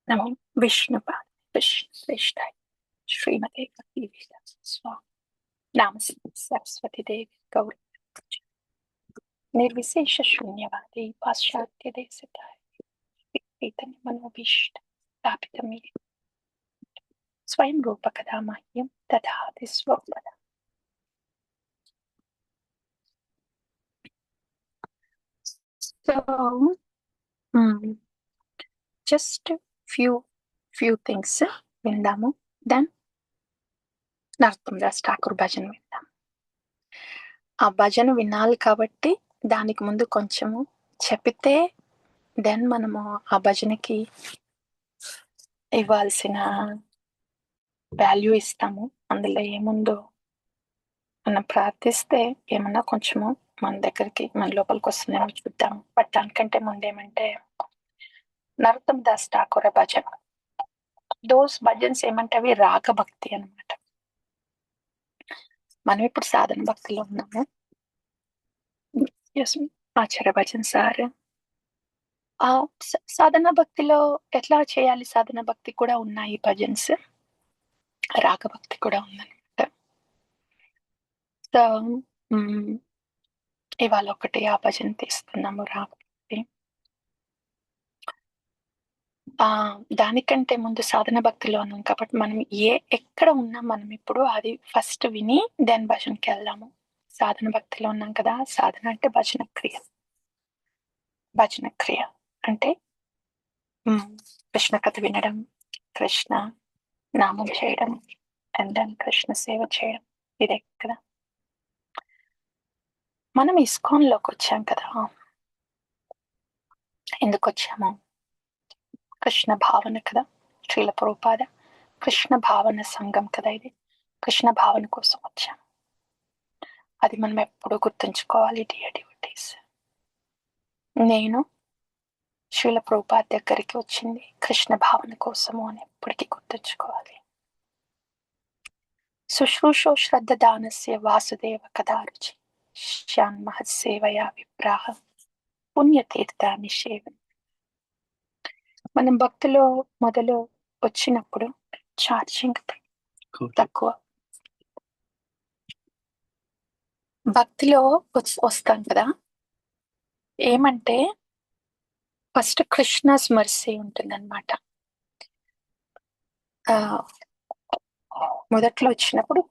नमो विष्णुपाद कृष्णश्रेष्ठाय श्रीमते भक्तिवेदांत स्वामी नाम सरस्वती देवी गौरी निर्विशेष शून्यवादी पाश्चात्य देशताय चैतन्य मनोभीष्ट स्थापितम् स्वयं रूपकदा मह्यं ददाति स्वपदम्. So, just few things విందాము. Then నరోత్తమ దాస్ ఠాకూర్ భజన విందాం. ఆ భజన వినాలి కాబట్టి దానికి ముందు కొంచెము చెప్పితే దెన్ మనము ఆ భజనకి ఇవ్వాల్సిన వాల్యూ ఇస్తాము. అందులో ఏముందో మనం ప్రార్థిస్తే ఏమన్నా కొంచెము మన దగ్గరికి మన లోపలికి వస్తుందేమో చూద్దాము. బట్ దానికంటే ముందేమంటే నరోత్తమ దాస్ ఠాకూర్ భజన, దోస్ భజన్స్ ఏమంటే అవి రాగభక్తి అనమాట. మనం ఇప్పుడు సాధన భక్తిలో ఉన్నాము. ఆచార్య భజన్ సార్ ఆ సాధన భక్తిలో ఎట్లా చేయాలి, సాధన భక్తి కూడా ఉన్నాయి భజన్స్, రాగభక్తి కూడా ఉందన్నమాట. సో ఇవాళ ఒకటి ఆ భజన తీస్తున్నాము, రాగభక్తి. దానికంటే ముందు సాధన భక్తిలో ఉన్నాం కాబట్టి మనం ఎక్కడ ఉన్నాం మనం ఇప్పుడు అది ఫస్ట్ విని దెన్ భజనకి వెళ్దాము. సాధన భక్తిలో ఉన్నాం కదా, సాధన అంటే భజన క్రియ. భజన క్రియ అంటే కృష్ణ కథ వినడం, కృష్ణ నామం చేయడం అండ్ దెన్ కృష్ణ సేవ చేయడం, ఇదే కదా. మనం ఇస్కాన్ లోకి వచ్చాం కదా. ఎందుకు వచ్చాము? కృష్ణ భావన కదా. శ్రీల ప్రభుపాద కృష్ణ భావన సంఘం కదా ఇది. కృష్ణ భావన కోసం వచ్చాము. అది మనం ఎప్పుడూ గుర్తుంచుకోవాలి. డియర్ డివోటీస్, నేను శ్రీల ప్రభుపాద దగ్గరికి వచ్చింది కృష్ణ భావన కోసము అని ఎప్పటికీ గుర్తుంచుకోవాలి. శుశ్రూషో శ్రద్ధ దానస్య వాసుదేవ కదారుచి శ్యాన్ మహత్ సేవయా విప్రాహ పుణ్యతీర్థాన్ని సేవ. మనం భక్తిలో మొదలు వచ్చినప్పుడు ఛార్జింగ్ తక్కువ. భక్తిలో వస్తాం కదా, ఏమంటే ఫస్ట్ కృష్ణస్ మర్సీ ఉంటుందన్నమాట. మొదట్లో వచ్చినప్పుడు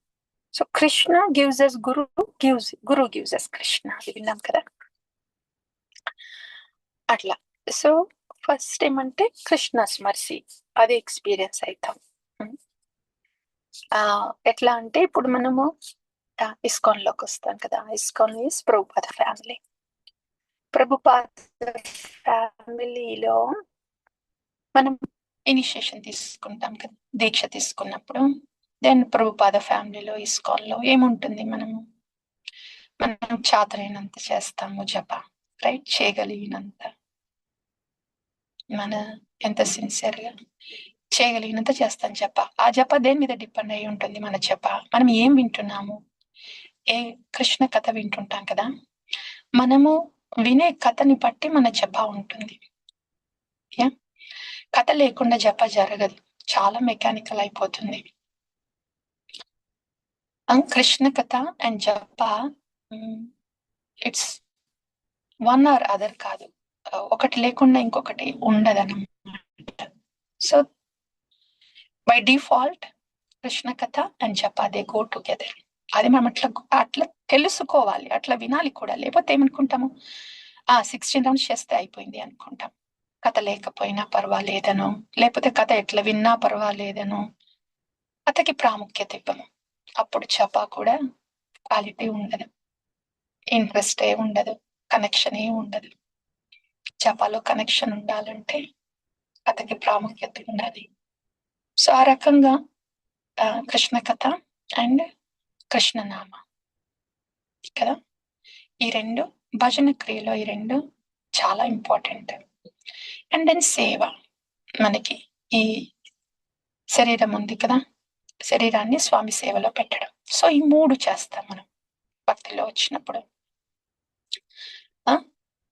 సో కృష్ణ గివ్స్ అస్ గురు గివ్స్ అస్ కృష్ణ, అది విన్నాం కదా. అట్లా సో ఫస్ట్ ఏమంటే కృష్ణస్ మర్సీ, అది ఎక్స్పీరియన్స్ అవుతాం. ఎట్లా అంటే ఇప్పుడు మనము ఇస్కాన్ లోకి వస్తాం కదా. ISKCON is Prabhupada family. Prabhupada ఫ్యామిలీలో మనం ఇనిషియేషన్ తీసుకుంటాం కదా, దీక్ష తీసుకున్నప్పుడు. దెన్ ప్రభుపాద ఫ్యామిలీలో ఇస్కాన్ లో ఏముంటుంది, మనం చాతరైనంత చేస్తాము జప, రైట్? చేయగలిగినంత, మన ఎంత సిన్సియర్ గా చేయగలిగినంత చేస్తాం జప. ఆ జప దేని మీద డిపెండ్ అయి ఉంటుంది? మన జప. మనం ఏం వింటున్నాము? ఏ కృష్ణ కథ వింటుంటాం కదా, మనము వినే కథని బట్టి మన జప ఉంటుంది. కథ లేకుండా జప జరగదు, చాలా మెకానికల్ అయిపోతుంది. కృష్ణ కథ అండ్ జప ఇట్స్ వన్ ఆర్ అదర్ కాదు, ఒకటి లేకుండా ఇంకొకటి ఉండదన్నమాట. సో బై డిఫాల్ట్ కృష్ణ కథ అండ్ జప దే గో టుగెదర్. అది మనం అట్లా తెలుసుకోవాలి, అట్లా వినాలి కూడా. లేకపోతే ఏమనుకుంటాము, 16 రౌండ్స్ చేస్తే అయిపోయింది అనుకుంటాం. కథ లేకపోయినా పర్వాలేదనో, లేకపోతే కథ ఎట్లా విన్నా పర్వాలేదనో కథకి ప్రాముఖ్యత ఇవ్వము. అప్పుడు జప కూడా క్వాలిటీ ఉండదు, ఇంట్రెస్ట్ ఏ ఉండదు, కనెక్షన్ ఏ ఉండదు. జపాలో కనెక్షన్ ఉండాలంటే కథకి ప్రాముఖ్యత ఉండాలి. సో ఆ రకంగా కృష్ణ కథ అండ్ కృష్ణనామ కదా, ఈ రెండు భజన క్రియలో ఈ రెండు చాలా ఇంపార్టెంట్. అండ్ దెన్ సేవ. మనకి ఈ శరీరం ఉంది కదా, శరీరాన్ని స్వామి సేవలో పెట్టడం. సో ఈ 3 చేస్తాం మనం భక్తిలో వచ్చినప్పుడు.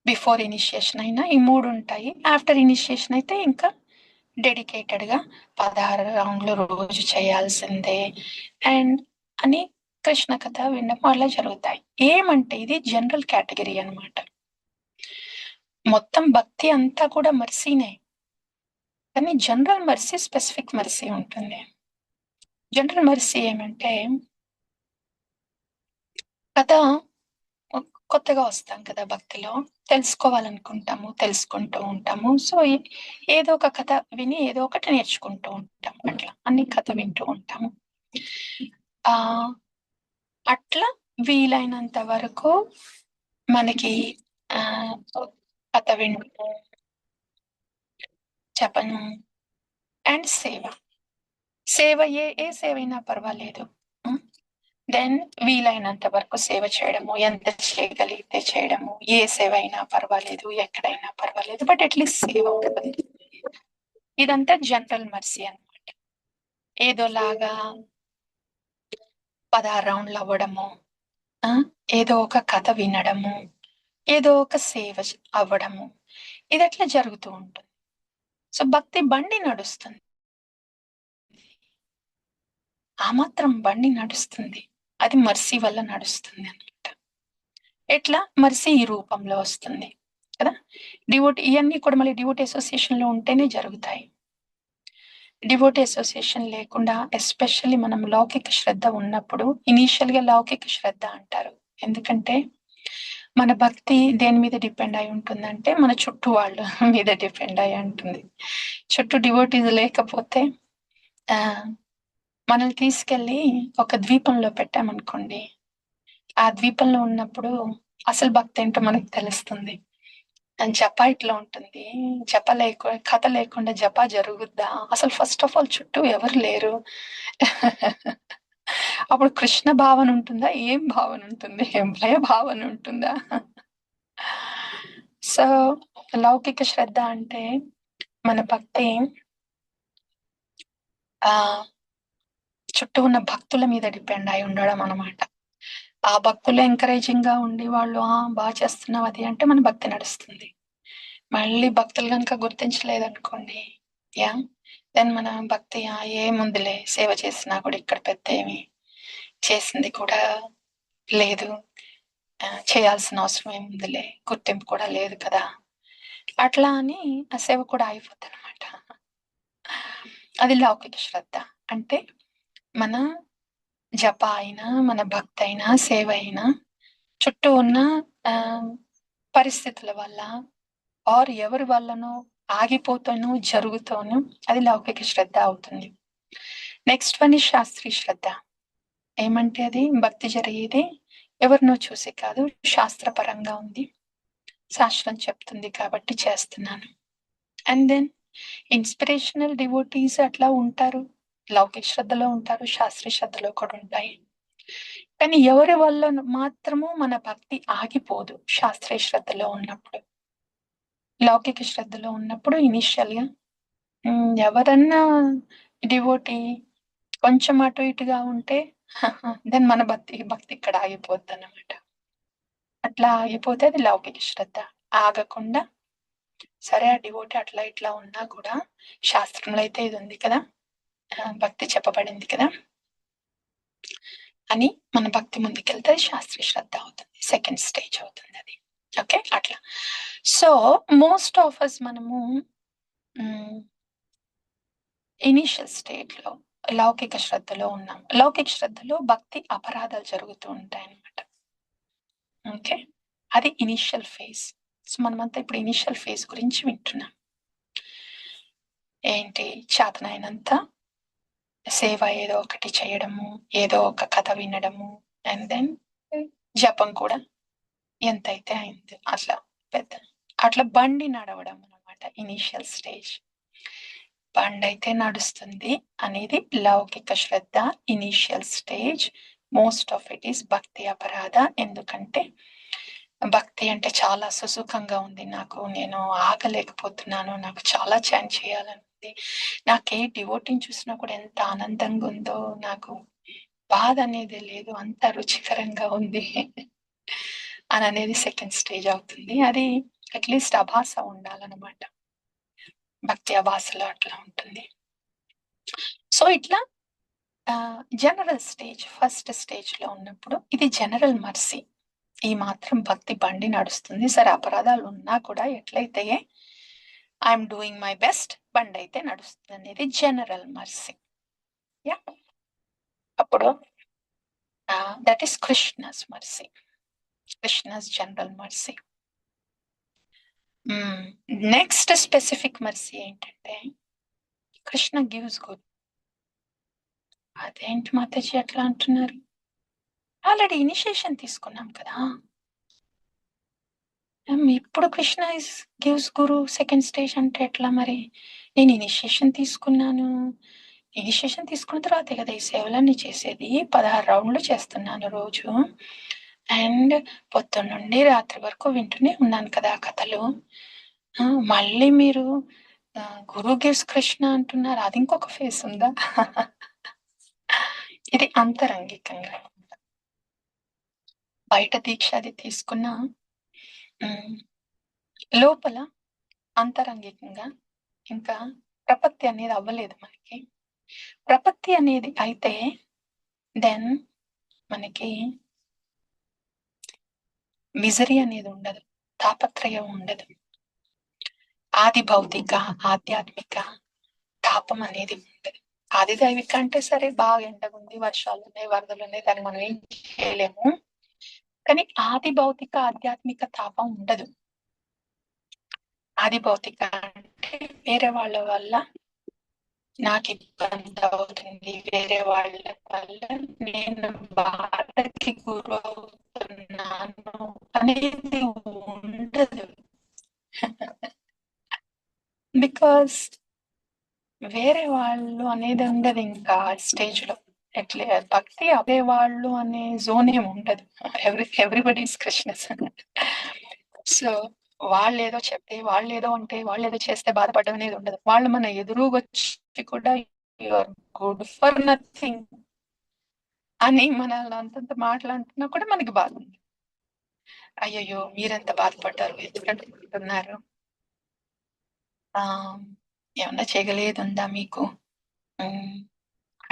బిఫోర్ ఇనిషియేషన్ అయినా ఈ 3 ఉంటాయి. ఆఫ్టర్ ఇనిషియేషన్ అయితే ఇంకా డెడికేటెడ్ గా 16 రౌండ్లు రోజు చేయాల్సిందే అండ్ అని కృష్ణ కథ వినడం అలా జరుగుతాయి. ఏమంటే ఇది జనరల్ కేటగిరీ అన్నమాట. మొత్తం భక్తి అంతా కూడా మర్సీనే, కానీ జనరల్ మర్సీ, స్పెసిఫిక్ మర్సీ ఉంటుంది. జనరల్ మర్సీ ఏమంటే కథ కొత్తగా వస్తాం కదా భక్తిలో, తెలుసుకోవాలనుకుంటాము, తెలుసుకుంటూ ఉంటాము. సో ఏదో ఒక కథ విని ఏదో ఒకటి నేర్చుకుంటూ ఉంటాము. అట్లా అన్ని కథ వింటూ ఉంటాము. ఆ అట్లా వీలైనంత వరకు మనకి ఆ కథ వినడము, జపము అండ్ సేవ. సేవ ఏ సేవ అయినా పర్వాలేదు. దెన్ వీలైనంత వరకు సేవ చేయడము, ఎంత చేయగలిగితే చేయడము, ఏ సేవ అయినా పర్వాలేదు, ఎక్కడైనా పర్వాలేదు, బట్ అట్లీస్ట్ సేవ ఉంటుంది. ఇదంతా జనరల్ మర్సీ అన్నమాట. ఏదోలాగా 16 రౌండ్లు అవ్వడము, ఏదో ఒక కథ వినడము, ఏదో ఒక సేవ అవ్వడము, ఇది అట్లా జరుగుతూ ఉంటుంది. సో భక్తి బండి నడుస్తుంది, ఆ మాత్రం బండి నడుస్తుంది, అది మర్సీ వల్ల నడుస్తుంది అన్నమాట. ఎట్లా మర్సీ ఈ రూపంలో వస్తుంది కదా. డివోట్ ఇవన్నీ కూడా మళ్ళీ డివోట్ అసోసియేషన్ లో ఉంటేనే జరుగుతాయి. డివోట్ అసోసియేషన్ లేకుండా, ఎస్పెషల్లీ మనం లౌకిక శ్రద్ధ ఉన్నప్పుడు, ఇనీషియల్ గా లౌకిక శ్రద్ధ అంటారు. ఎందుకంటే మన భక్తి దేని మీద డిపెండ్ అయి ఉంటుందంటే మన చుట్టూ వాళ్ళ మీద డిపెండ్ అయి ఉంటుంది. చుట్టూ డివోటీస్ లేకపోతే మనల్ని తీసుకెళ్లి ఒక ద్వీపంలో పెట్టామనుకోండి, ఆ ద్వీపంలో ఉన్నప్పుడు అసలు భక్తి ఏంటో మనకు తెలుస్తుంది. జప ఇట్లా ఉంటుంది, కథ లేకుండా జప జరుగుద్దా, అసలు ఫస్ట్ ఆఫ్ ఆల్ చుట్టూ ఎవరు లేరు. అప్పుడు కృష్ణ భావన ఉంటుందా, ఏం భావన ఉంటుంది, భయ భావన ఉంటుందా. సో లౌకిక శ్రద్ధ అంటే మన భక్తి ఆ చుట్టూ ఉన్న భక్తుల మీద డిపెండ్ అయి ఉండడం అనమాట. ఆ భక్తులు ఎంకరేజింగ్ గా ఉండి వాళ్ళు బాగా చేస్తున్నావు అది అంటే మన భక్తి నడుస్తుంది. మళ్ళీ భక్తులు కనుక గుర్తించలేదనుకోండి, దెన్ మన భక్తి ఏముందిలే, సేవ చేసినా కూడా ఇక్కడ పెద్ద ఏమి చేసింది కూడా లేదు, చేయాల్సిన అవసరం ఏముందిలే, గుర్తింపు కూడా లేదు కదా, అట్లా అని ఆ సేవ కూడా అయిపోద్ది అనమాట. అది లౌకిక శ్రద్ధ అంటే మన జప అయినా, మన భక్తి అయినా, సేవ అయినా చుట్టూ ఉన్న పరిస్థితుల వల్ల ఆర్ ఎవరి వల్లనో ఆగిపోతాను, జరుగుతాను, అది లౌకిక శ్రద్ధ అవుతుంది. నెక్స్ట్ వన్ ఈ శాస్త్రీయ శ్రద్ధ. ఏమంటే అది భక్తి జరిగేది ఎవరినో చూసి కాదు, శాస్త్రపరంగా ఉంది, శాస్త్రం చెప్తుంది కాబట్టి చేస్తున్నాను. అండ్ దెన్ ఇన్స్పిరేషనల్ డివోటీస్ అట్లా ఉంటారు, లౌకిక శ్రద్ధలో ఉంటారు, శాస్త్రీయ శ్రద్ధలో కూడా ఉంటాయి. కానీ ఎవరి వల్ల మాత్రము మన భక్తి ఆగిపోదు. శాస్త్రీయ శ్రద్ధలో ఉన్నప్పుడు, లౌకిక శ్రద్ధలో ఉన్నప్పుడు ఇనిషియల్ గా ఎవరన్నా డివోటీ కొంచెం అటు ఇటుగా ఉంటే దెన్ మన భక్తి ఇక్కడ ఆగిపోద్ది అన్నమాట. అట్లా ఆగిపోతే అది లౌకిక శ్రద్ధ. ఆగకుండా సరే ఆ డివోటీ అట్లా ఇట్లా ఉన్నా కూడా శాస్త్రంలో అయితే ఇది ఉంది కదా, భక్తి చెప్పబడింది కదా అని మన భక్తి ముందుకెళ్తే శాస్త్రీయ శ్రద్ధ అవుతుంది, సెకండ్ స్టేజ్ అవుతుంది అది. ఓకే, అట్లా. సో మోస్ట్ ఆఫ్ అస్ మనము ఇనిషియల్ స్టేట్ లో లౌకిక శ్రద్ధలో ఉన్నాం. లౌకిక శ్రద్ధలో భక్తి అపరాధాలు జరుగుతూ ఉంటాయి అన్నమాట. ఓకే, అది ఇనిషియల్ ఫేజ్. సో మనమంతా ఇప్పుడు ఇనిషియల్ ఫేజ్ గురించి వింటున్నాం. ఏంటి, చేతనైనంత సేవ ఏదో ఒకటి చేయడము, ఏదో ఒక కథ వినడము, అండ్ దెన్ జపం కూడా ఎంతైతే అయింది అట్లా పెద్ద, అట్లా బండి నడవడం అనమాట ఇనిషియల్ స్టేజ్. బండి అయితే నడుస్తుంది అనేది లౌకిక శ్రద్ధ initial stage. Most of it is bhakti అపరాధ. ఎందుకంటే భక్తి అంటే చాలా సుసుఖంగా ఉంది నాకు, నేను ఆగలేకపోతున్నాను, నాకు చాలా చాన్ చేయాలనుంది, నాకే డివోటీని చూసినా కూడా ఎంత ఆనందంగా ఉందో, నాకు బాధ అనేది లేదు, అంత రుచికరంగా ఉంది అని అనేది సెకండ్ స్టేజ్ అవుతుంది. అది అట్లీస్ట్ అభాస ఉండాలన్నమాట. భక్తి ఆవాసలో అట్లా ఉంటుంది. సో ఇట్లా జనరల్ స్టేజ్, ఫస్ట్ స్టేజ్ లో ఉన్నప్పుడు ఇది జనరల్ మర్సీ. ఈ మాత్రం భక్తి బండి నడుస్తుంది. సరే అపరాధాలు ఉన్నా కూడా ఎట్లయితే ఐఎమ్ డూయింగ్ మై బెస్ట్, బండి అయితే నడుస్తుంది అనేది జనరల్ మర్సీ. యా, అప్పుడు that is Krishna's mercy, Krishna's general mercy. Next specific mercy ఏంటంటే కృష్ణ గివ్స్ గుడ్. అదేంటి మాతాజీ అట్లా అంటున్నారు? ఆల్రెడీ ఇనిషియేషన్ తీసుకున్నాం కదా. ఇప్పుడు Krishna is gives Guru second stage అంటే ఎట్లా మరి? నేను ఇనిషియేషన్ తీసుకున్నాను, ఇనిషియేషన్ తీసుకున్న తర్వాతే కదా ఈ సేవలన్నీ చేసేది. 16 రౌండ్లు చేస్తున్నాను రోజు, అండ్ పొద్దున్న నుండి రాత్రి వరకు వింటూనే ఉన్నాను కదా కథలు. మళ్ళీ మీరు గురు గివ్స్ కృష్ణ అంటున్నారు, అది ఇంకొక ఫేస్ ఉందా? ఇది అంతరంగికంగా. బయట దీక్ష అది తీసుకున్నా లోపల అంతరంగికంగా ఇంకా ప్రపత్తి అనేది అవ్వలేదు మనకి. ప్రపత్తి అనేది అయితే దెన్ మనకి మిజరీ అనేది ఉండదు, తాపత్రయం ఉండదు. ఆది భౌతిక ఆధ్యాత్మిక తాపం అనేది ఉండదు. ఆది దైవిక అంటే సరే బాగా ఎండగుంది, వర్షాలు ఉన్నాయి, వరదలు ఉన్నాయి, దాన్ని మనం ఏం చేయలేము. కానీ ఆది భౌతిక ఆధ్యాత్మిక తాపం ఉండదు. ఆది భౌతిక అంటే వేరే వాళ్ళ వల్ల నాకు ఇబ్బంది అవుతుంది, వేరే వాళ్ళ వల్ల నేను బాధకి గురవుతున్నాను అనేది ఉండదు. బికాస్ వేరే వాళ్ళు అనేది ఉండదు ఇంకా స్టేజ్ లో. ఎట్లే భక్తి అదే వాళ్ళు అనే జోన్ ఏమి ఉండదు. Everybody is Krishna's. సో వాళ్ళు ఏదో చెప్తే, వాళ్ళు ఏదో అంటే, వాళ్ళు ఏదో చేస్తే బాధపడడం అనేది ఉండదు. వాళ్ళు మన ఎదురుగొచ్చి కూడా యూఆర్ గుడ్ ఫర్ నథింగ్ అని మనల్ని అంతంత మాట్లాడుతున్నా కూడా మనకి బాధ ఉంది. అయ్యయ్యో మీరెంత బాధపడ్డారు, ఎందుకంటే ఉన్నారు, ఏమన్నా చేయగలిగేది ఉందా మీకు?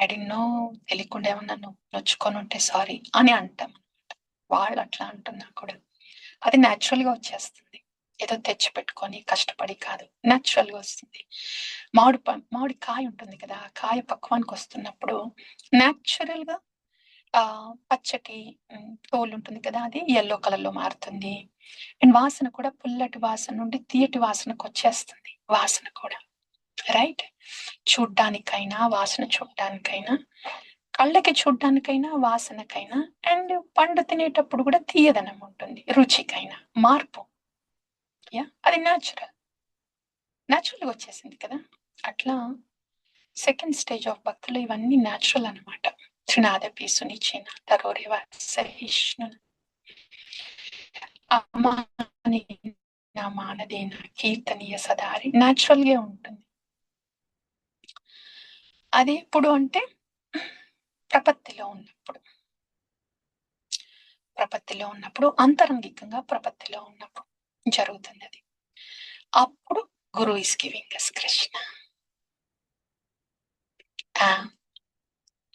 ఐ డోంట్ నో, తెలియకుండా ఏమన్నా నొచ్చుకొని ఉంటే సారీ అని అంటాం. వాళ్ళు అట్లా అంటున్నా కూడా అది న్యాచురల్ గా వచ్చేస్తుంది. ఏదో తెచ్చి పెట్టుకొని కష్టపడి కాదు, న్యాచురల్ గా వస్తుంది. మామిడి కాయ ఉంటుంది కదా, కాయ పక్వానికి వస్తున్నప్పుడు న్యాచురల్ గా పచ్చటి తోలు ఉంటుంది కదా, అది ఎల్లో కలర్ లో మారుతుంది. అండ్ వాసన కూడా పుల్లటి వాసన నుండి తీయటి వాసనకు వచ్చేస్తుంది. వాసన కూడా రైట్, చూడ్డానికైనా వాసన చూడ్డానికైనా, కళ్ళకి చూడ్డానికైనా వాసనకైనా, అండ్ పండు తినేటప్పుడు కూడా తీయదనం ఉంటుంది, రుచికైనా మార్పు. యా, అది న్యాచురల్ గా వచ్చేసింది కదా. అట్లా సెకండ్ స్టేజ్ ఆఫ్ భక్తులు ఇవన్నీ న్యాచురల్ అనమాట. త్రినాదపి సునిచేన తరోరేవ సహిష్ణు మానదేన కీర్తనీయ సదారి న్యాచురల్ గా ఉంటుంది. అది ఎప్పుడు అంటే ప్రపత్తిలో ఉన్నప్పుడు అంతరంగికంగా ప్రపత్తిలో ఉన్నప్పుడు జరుగుతుంది అది. అప్పుడు guru is giving us Krishna.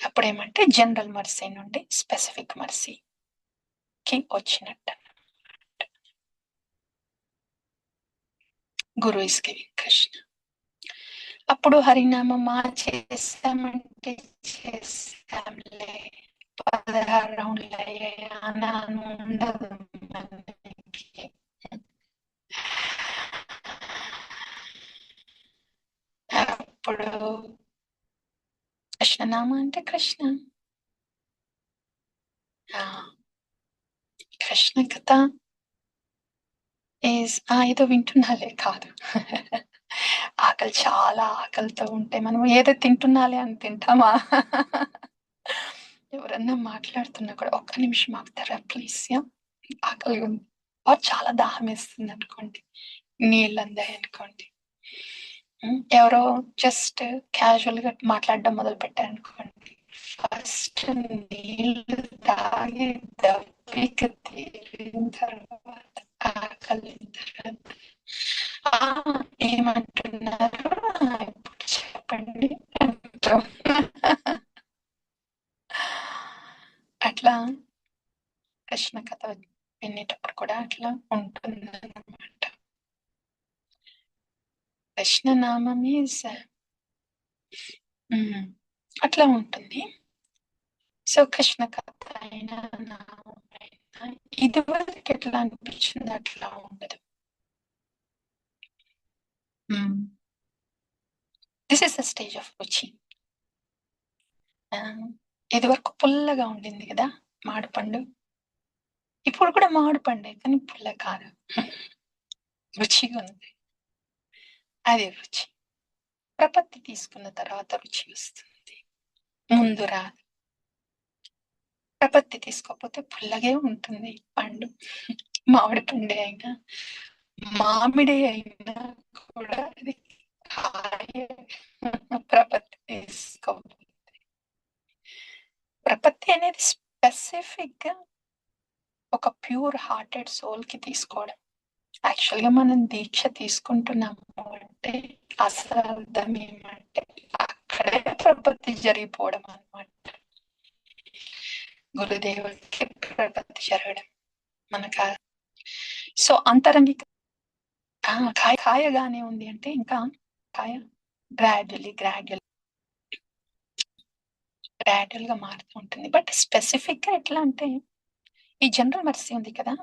అప్పుడేమంటే జనరల్ మర్సీ నుండి స్పెసిఫిక్ మర్సీకి వచ్చినట్టు. Guru is giving Krishna. అప్పుడు హరినామమా చేసామంటే చేసాంలే, 16 రౌండ్లు అయ్యాను ఉండదు మనకి. అప్పుడు కృష్ణనామ అంటే కృష్ణ, కృష్ణ కథ ఏదో వింటున్నాలే కాదు. ఆకలి, చాలా ఆకలితో ఉంటే మనం ఏదో తింటున్నాలే అని తింటామా? ఎవరన్నా మాట్లాడుతున్నా కూడా ఒక్క నిమిషం ఆగుతారా ప్లీజ్, ఆకలి ఉంది, చాలా దాహం వేస్తుంది అనుకోండి, నీళ్ళు అందాయి అనుకోండి, ఎవరో జస్ట్ క్యాజువల్ గా మాట్లాడడం మొదలు పెట్టారనుకోండి, ఫస్ట్ నీళ్ళు తాగి దప్పిక తీరిన తర్వాత ఆకలి తర్వాత ఏమంటున్నారు, ఉంటుంది అన్నమాట. కృష్ణనామం ఈజ్ అట్లా ఉంటుంది. సో కృష్ణ కథ అయినా నామం అయినా ఇదివరకు ఎట్లా అనిపించింది అట్లా ఉండదు. This is the stage of రుచి. ఇది వరకు పుల్లగా ఉండింది కదా మామిడిపండు, ఇప్పుడు కూడా మామిడిపండే కానీ పుల్ల కాదు, రుచిగా ఉంది. అది రుచి. ప్రపత్తి తీసుకున్న తర్వాత రుచి వస్తుంది, ముందు రాదు. ప్రపత్తి తీసుకోకపోతే పుల్లగే ఉంటుంది పండు. మామిడి పండే అయినా మామిడి అయినా కూడా అది కాయ. ప్రపత్తి తీసుకోకపోతే, ప్రపత్తి అనేది స్పెసిఫిక్ గా ఒక ప్యూర్ హార్టెడ్ సోల్ కి తీసుకోవడం. యాక్చువల్ గా మనం దీక్ష తీసుకుంటున్నాము అంటే అసలు అర్థం ఏమంటే అక్కడే ప్రపత్తి జరిగిపోవడం అన్నమాట. గురుదేవుడికి ప్రపత్తి జరగడం మనకు. సో అంతరంగిక కాయగానే ఉంది అంటే ఇంకా కాయ గ్రాడ్యువల్ గా మారుతూ ఉంటుంది. బట్ స్పెసిఫిక్ గా ఎట్లా అంటే ఈ జనరల్ మర్సీ ఉంది కదా,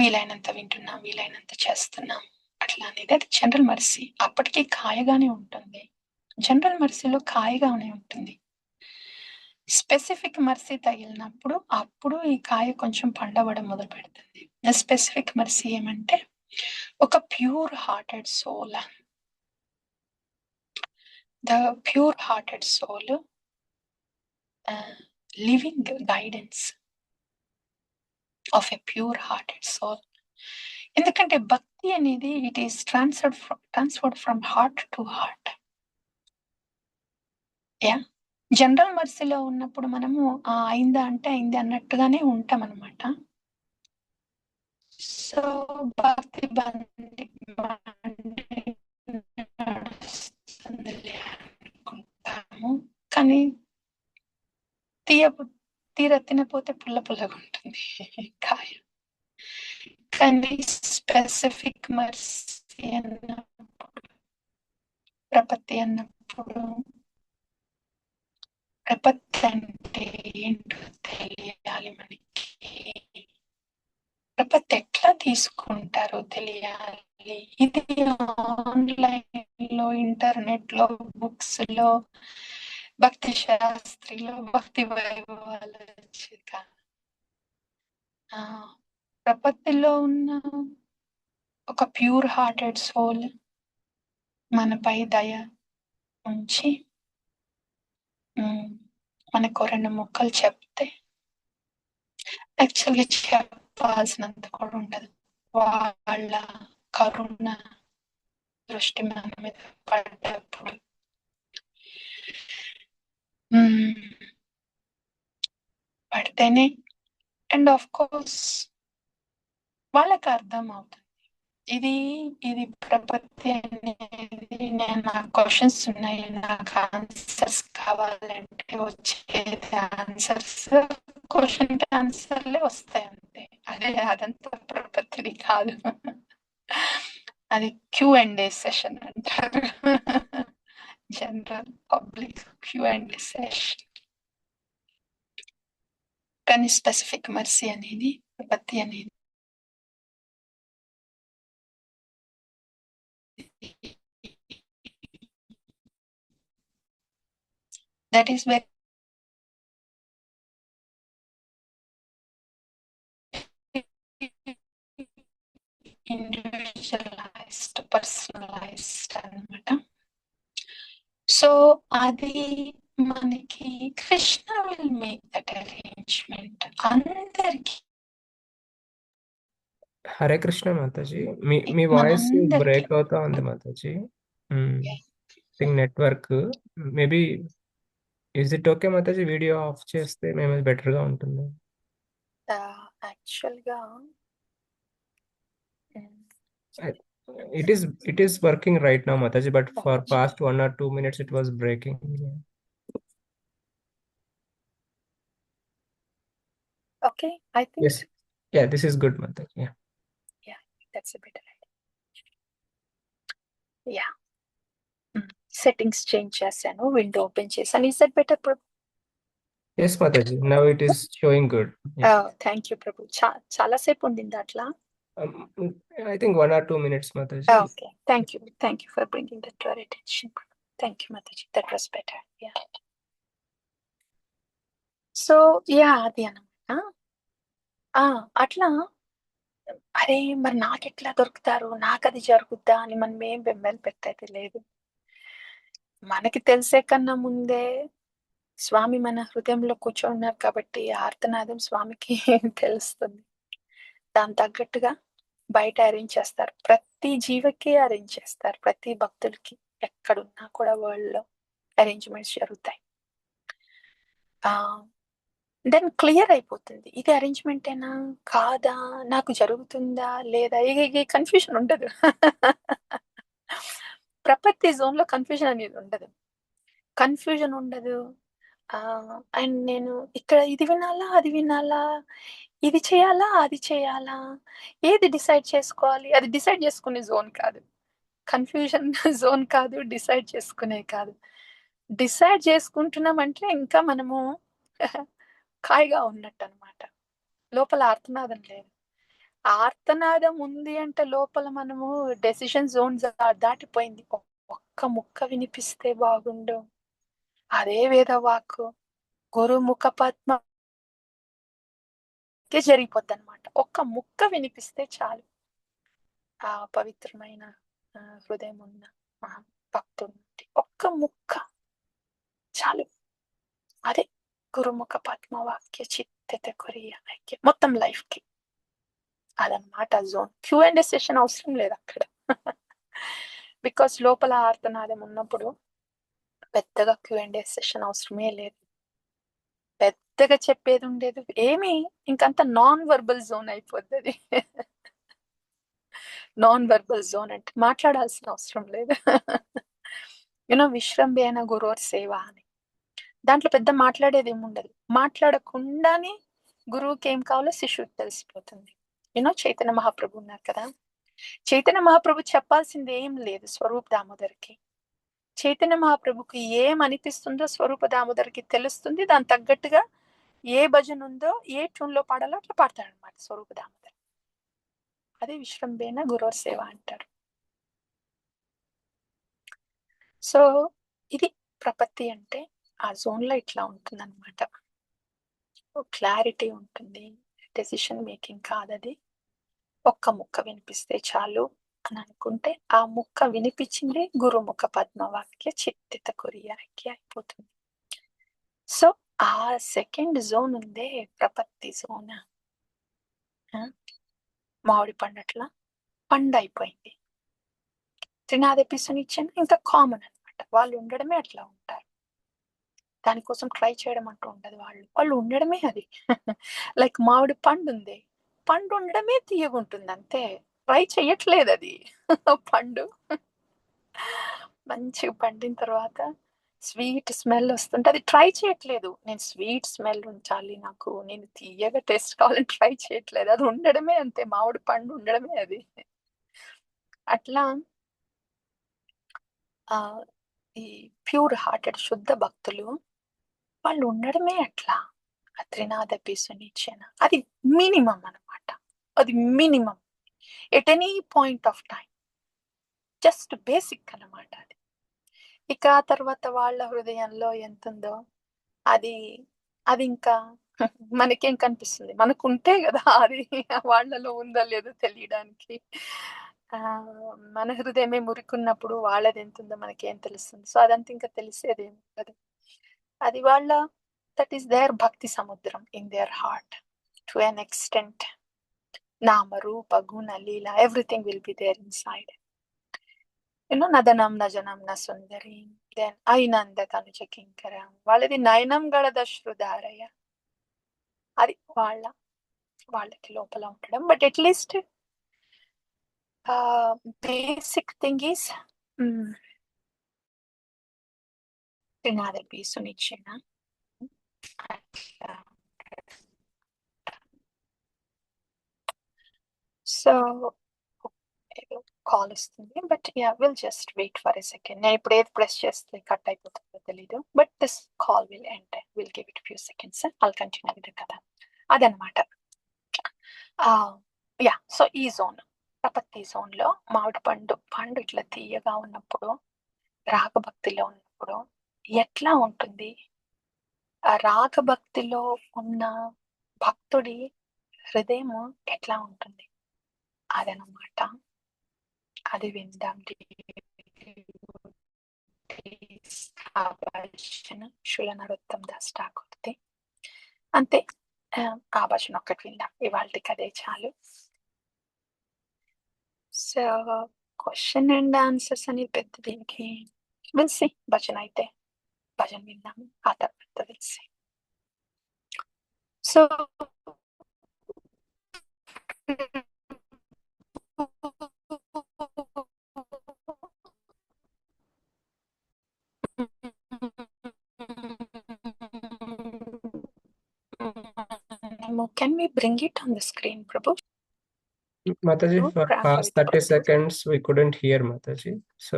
వీలైనంత వింటున్నాం, వీలైనంత చేస్తున్నాం అట్లా అనేది అది జనరల్ మర్సీ. అప్పటికి కాయగానే ఉంటుంది, జనరల్ మర్సీలో కాయగానే ఉంటుంది. స్పెసిఫిక్ మర్సీ తగిలినప్పుడు అప్పుడు ఈ కాయ కొంచెం పండవడం మొదలు పెడుతుంది. స్పెసిఫిక్ మర్సీ ఏమంటే ఒక pure hearted soul, the pure hearted soul living guidance of a pure hearted soul. ఎందుకంటే భక్తి అనేది it is transferred from heart to heart. General మర్సీలో ఉన్నప్పుడు మనము అయిందా అంటే అయింది అన్నట్టుగానే ఉంటాం అనమాట. సో భక్తి అనుకుంటాము, కానీ తీర తినపోతే పుల్లగా ఉంటుంది కాయ. కానీ స్పెసిఫిక్ మర్సీ అన్నప్పుడు, ప్రపత్తి అన్నప్పుడు, ప్రపత్తి అంటే ఏంటో తెలియాలి మనకి. ప్రపత్తి ఎట్లా తీసుకుంటారో తెలియాలి. ఇది ఆన్లైన్ లో, ఇంటర్నెట్ లో, బుక్స్ లో, భక్తి శాస్త్రిలో, భక్తి వైభవాలు ప్రపత్తిలో ఉన్న ఒక ప్యూర్ హార్టెడ్ సోల్ మనపై దయ ఉంచి మనకు 2 ముక్కలు చెప్తే, యాక్చువల్గా చెప్పాల్సినంత కూడా ఉండదు. వాళ్ళ కరుణ దృష్టి మన మీద పడ్డప్పుడు పడితేనే, అండ్ ఆఫ్ కోర్స్ వాళ్ళకి అర్థం అవుతుంది ఇది ప్రపత్తి అనేది. నాకు క్వశ్చన్స్ ఉన్నాయి, నాకు ఆన్సర్స్ కావాలంటే వచ్చేది ఆన్సర్స్, క్వశ్చన్ కి ఆన్సర్లే వస్తాయి అంతే. అదంతా ప్రపత్తిది కాదు, అది Q&A సెషన్ అంటారు. General public Q&A session. కానీ స్పెసిఫిక్ మర్సీ అనేది, ప్రపత్తి అనేది that is very individualized, personalized అన్నమాట. సో అది మనకి Krishna will make that arrangement అందరికి. హరే కృష్ణ మాతాజీ, మీ వాయిస్ బ్రేక్ అవుతా ఉంది Mataji. Network maybe. Is it okay Mataji video of చేస్తే మేము బెటర్ గా ఉంటుంది? యాక్చువల్ గా it is working right now Mataji, but for past 1 or 2 minutes it was breaking. Okay, I think yes, yeah, this is good Mataji. that's a better idea. Yeah. Settings change చేశాను, window open చేశాను. Is that better Prabhu? Yes, Mataji. Now it is showing good. Yeah. Thank you Prabhu. చాలా సేపు ఉండింది అట్లా. Um, I think 1 or 2 minutes, Mataji. Okay, thank you for bringing that to our attention. Thank you Mataji, that was better. Yeah. So yeah, అది అన్నమాట. అట్లా అరే మరి నాకెట్లా దొరుకుతారు, నాకు అది జరుగుద్దా అని మనం ఏం బెంబేలు పెట్టేది లేదు. మనకి తెలిసే కన్నా ముందే స్వామి మన హృదయంలో కూర్చోన్నారు కాబట్టి ఆర్తనాదం స్వామికి తెలుస్తుంది. దాని తగ్గట్టుగా బయట అరేంజ్ చేస్తారు, ప్రతి జీవకి అరేంజ్ చేస్తారు, ప్రతి భక్తులకి ఎక్కడున్నా కూడా వరల్డ్ లో అరేంజ్మెంట్స్ జరుగుతాయి. దెన్ క్లియర్ అయిపోతుంది, ఇది అరేంజ్మెంటేనా కాదా, నాకు జరుగుతుందా లేదా, ఈ కన్ఫ్యూజన్ ఉండదు. ప్రపత్తి జోన్ లో కన్ఫ్యూజన్ అనేది ఉండదు. అండ్ నేను ఇక్కడ ఇది వినాలా అది వినాలా, ఇది చేయాలా అది చేయాలా, ఏది డిసైడ్ చేసుకోవాలి, అది డిసైడ్ చేసుకునే జోన్ కాదు, కన్ఫ్యూజన్ జోన్ కాదు, డిసైడ్ చేసుకునే కాదు. డిసైడ్ చేసుకుంటున్నామంటే ఇంకా మనము కాయిగా ఉన్నట్టు అనమాట. లోపల ఆర్తనాదం లేదు. ఆర్తనాదం ఉంది అంటే లోపల మనము డెసిషన్ జోన్ దాటిపోయింది. ఒక్క ముక్క వినిపిస్తే బాగుండు, అదే వేదవాక్కు గురు ముఖ పద్మ జరిగిపోద్ది అనమాట. ఒక్క ముక్క వినిపిస్తే చాలు, ఆ పవిత్రమైన హృదయం ఉన్న భక్తుడు ఒక్క ముక్క చాలు, అదే గురుముఖ పద్మవాక్య చిత్తత కొరియ ఐక్య మొత్తం లైఫ్ కి. అదనమాట జోన్. Q&A సెషన్ అవసరం లేదు అక్కడ. బికాస్ లోపల ఆర్తనాదం ఉన్నప్పుడు పెద్దగా Q&A సెషన్ అవసరమే లేదు, పెద్దగా చెప్పేది ఉండేది ఏమి, ఇంకంత నాన్ వర్బల్ జోన్ అయిపోద్ది అది. నాన్ వర్బల్ జోన్ అంటే మాట్లాడాల్సిన అవసరం లేదు. విశ్రంభేన గురోర్ సేవ అని, దాంట్లో పెద్ద మాట్లాడేది ఏమి ఉండదు. మాట్లాడకుండానే గురువుకి ఏం కావాలో శిష్యుడికి తెలిసిపోతుంది. చైతన్య మహాప్రభు ఉన్నారు కదా, చైతన్య మహాప్రభు చెప్పాల్సింది ఏం లేదు స్వరూప్ దామోదర్కి. చైతన్య మహాప్రభుకి ఏం అనిపిస్తుందో స్వరూప దామోదర్కి తెలుస్తుంది, దాని తగ్గట్టుగా ఏ భజన ఉందో ఏ ట్యూన్ లో పాడాలో అట్లా పాడతాడు అనమాట స్వరూప దామోదర్. అదే విశ్రంభేన గురోర్ సేవ అంటారు. సో ఇది ప్రపత్తి అంటే ఆ జోన్ లో ఇట్లా ఉంటుంది అనమాట. క్లారిటీ ఉంటుంది, డెసిషన్ మేకింగ్ కాదది. ఒక్క ముక్క వినిపిస్తే చాలు అని అనుకుంటే ఆ ముక్క వినిపించింది గురుముఖ పద్మవాక్య చిత్తిత కొరియాకి అయిపోతుంది. సో ఆ సెకండ్ జోన్ ఉందే ప్రపత్తి జోన్, మామిడి పండట్ల పండు అయిపోయింది. త్రినాదపిసునిచ్చిన ఇంకా కామన్ అనమాట, వాళ్ళు ఉండడమే అట్లా ఉంటారు, దానికోసం ట్రై చేయడం అంటూ ఉండదు. వాళ్ళు ఉండడమే అది. లైక్ మామిడి పండు ఉంది, పండు ఉండడమే తీయగుంటుంది అంతే, ట్రై చెయ్యట్లేదు అది. పండు మంచిగా పండిన తర్వాత స్వీట్ స్మెల్ వస్తుంటే అది ట్రై చేయట్లేదు, నేను స్వీట్ స్మెల్ ఉంచాలి, నాకు నేను తీయగా టేస్ట్ కావాలని ట్రై చేయట్లేదు, అది ఉండడమే అంతే, మామిడి పండు ఉండడమే అది. అట్లా ఈ ప్యూర్ హార్టెడ్ శుద్ధ భక్తులు వాళ్ళు ఉండడమే అట్లా. త్రినాదపిసునిచ్చిన అది మినిమం అనమాట, అది minimum at any point of time, just basic అనమాట అది. ఇక ఆ తర్వాత వాళ్ళ హృదయంలో ఎంత ఉందో అది అది ఇంకా మనకేం కనిపిస్తుంది, మనకు ఉంటే కదా అది వాళ్ళలో ఉందో లేదో తెలియడానికి. మన హృదయమే మురికున్నప్పుడు వాళ్ళది ఎంత ఉందో మనకేం తెలుస్తుంది. సో అదంతా ఇంకా తెలిసేదేమో కదా, అది వాళ్ళ దట్ ఈస్ దేర్ భక్తి సముద్రం in their heart to an extent. నామ రూప గుణ లీల everything will be there inside. నదనం నజనం న సుందరి, దెన్ ఐనంద తనుజ కింకరం, వాళ్ళది నయనం గళద శ్రుధారయ, అది వాళ్ళకి లోపల ఉండడం. But at least basic thing is త్రినాదపిసునిచ్చిన సో కాల్ వస్తుంది. But yeah will just wait for a second. నేను ఇప్పుడు ఏది ప్రెస్ చేస్తే కట్ అయిపోతుందో తెలీదు. But this call will end. Will give it few seconds. I'll continue with the katha. అదనమాట. Yeah so ఈ జోన్, ప్రపత్తి జోన్ లో మామిడి పండు ఇట్లా తీయగా ఉన్నప్పుడు, రాగభక్తిలో ఉన్నప్పుడు ఎట్లా ఉంటుంది? ఆ రాగభక్తిలో ఉన్న భక్తుడి హృదయం ఎట్లా ఉంటుంది అదనమాట. అది విందాం. శూల నరోత్తమ దాస్ ఠాకూర్ది. అంతే. ఆ భజన ఒక్కటి విందాం ఇవాళకి, అదే చాలు. సో క్వశ్చన్ అండ్ ఆన్సర్స్ అనేది పెద్ద దీనికి విల్సి. భజన అయితే భజన విందాము, ఆ తర్వాత విల్సి. So can we bring it on the screen, Prabhu? Mataji, for past 30 seconds we couldn't hear Mataji. So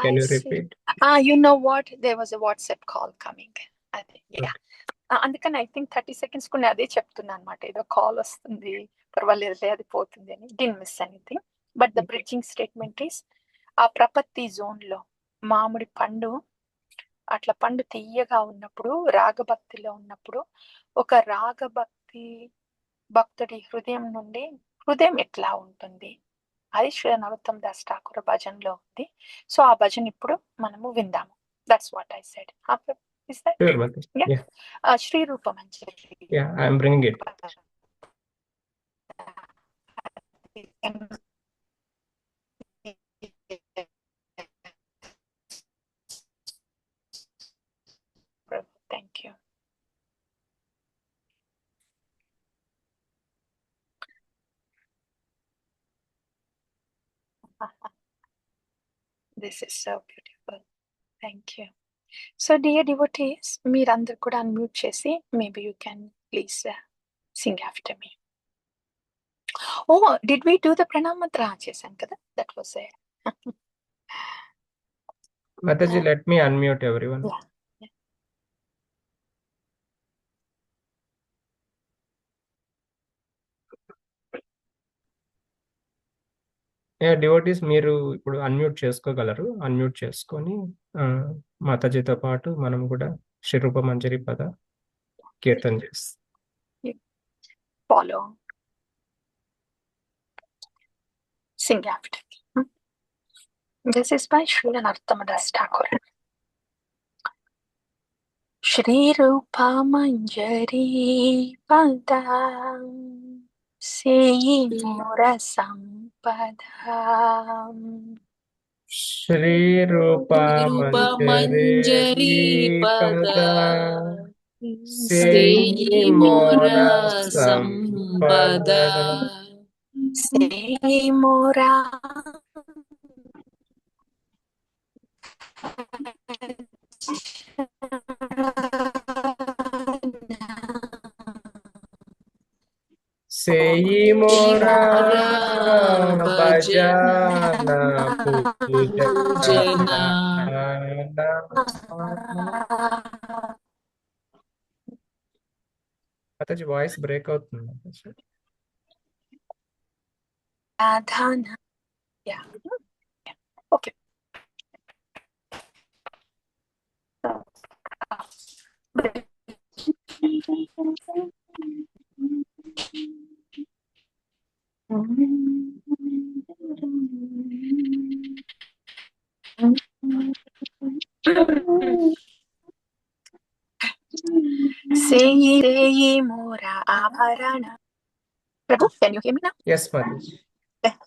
can you repeat? You know what? There was a WhatsApp call coming. I think, yeah. అందుకని I think 30 seconds కొన్ని అదే చెప్తున్నా అనమాట. ఏదో call వస్తుంది, పర్వాలేదులే అది పోతుంది అని. DIN miss anything. But the bridging statement is, ఆ ప్రపత్తి జోన్ లో మామిడి పండు అట్లా పండు తీయగా ఉన్నప్పుడు, రాగభక్తిలో ఉన్నప్పుడు, ఒక రాగభక్తి భక్తుడి హృదయం నుండి హృదయం ఎట్లా ఉంటుంది అది శ్రీ నరోత్తమ దాస్ ఠాకూర్ భజన్లో ఉంది. సో ఆ భజన్ ఇప్పుడు మనము విందాము. That's what I said. Is that? Sure, Mataji. Yeah. Shri Rupa Manjari. Yeah, I'm bringing it. Thank you. This is so beautiful. Thank you. So dear devotees, మీరందరూ కూడా అన్మ్యూట్ చేసి maybe you can please sing after me. Oh, did we do the pranam mantra? చేశాం కదా. That was it. Mataji, let me unmute everyone. Yeah. Devotees మీరు ఇప్పుడు unmute చేసుకోగలరు. Unmute చేసుకొని మాతాజీతో పాటు మనం కూడా శ్రీ రూప మంజరి పద కీర్తన చేస్తాం. Follow. Sing after me. This is by Sri Narottama Das Thakur. Shri Rupa Manjari Pada Seyi Mura Sampada. Shri Rupa Manjari Pada Seyi Mura Sampada. Seyi Mura Seyi Mora Bhajana Pujana. Mataji, voice break అవుతుంది. Adhana. Yeah. Okay. Seyi Mora Abharana. Prabhu, can you hear me now? Yes, Mataji. Yeah.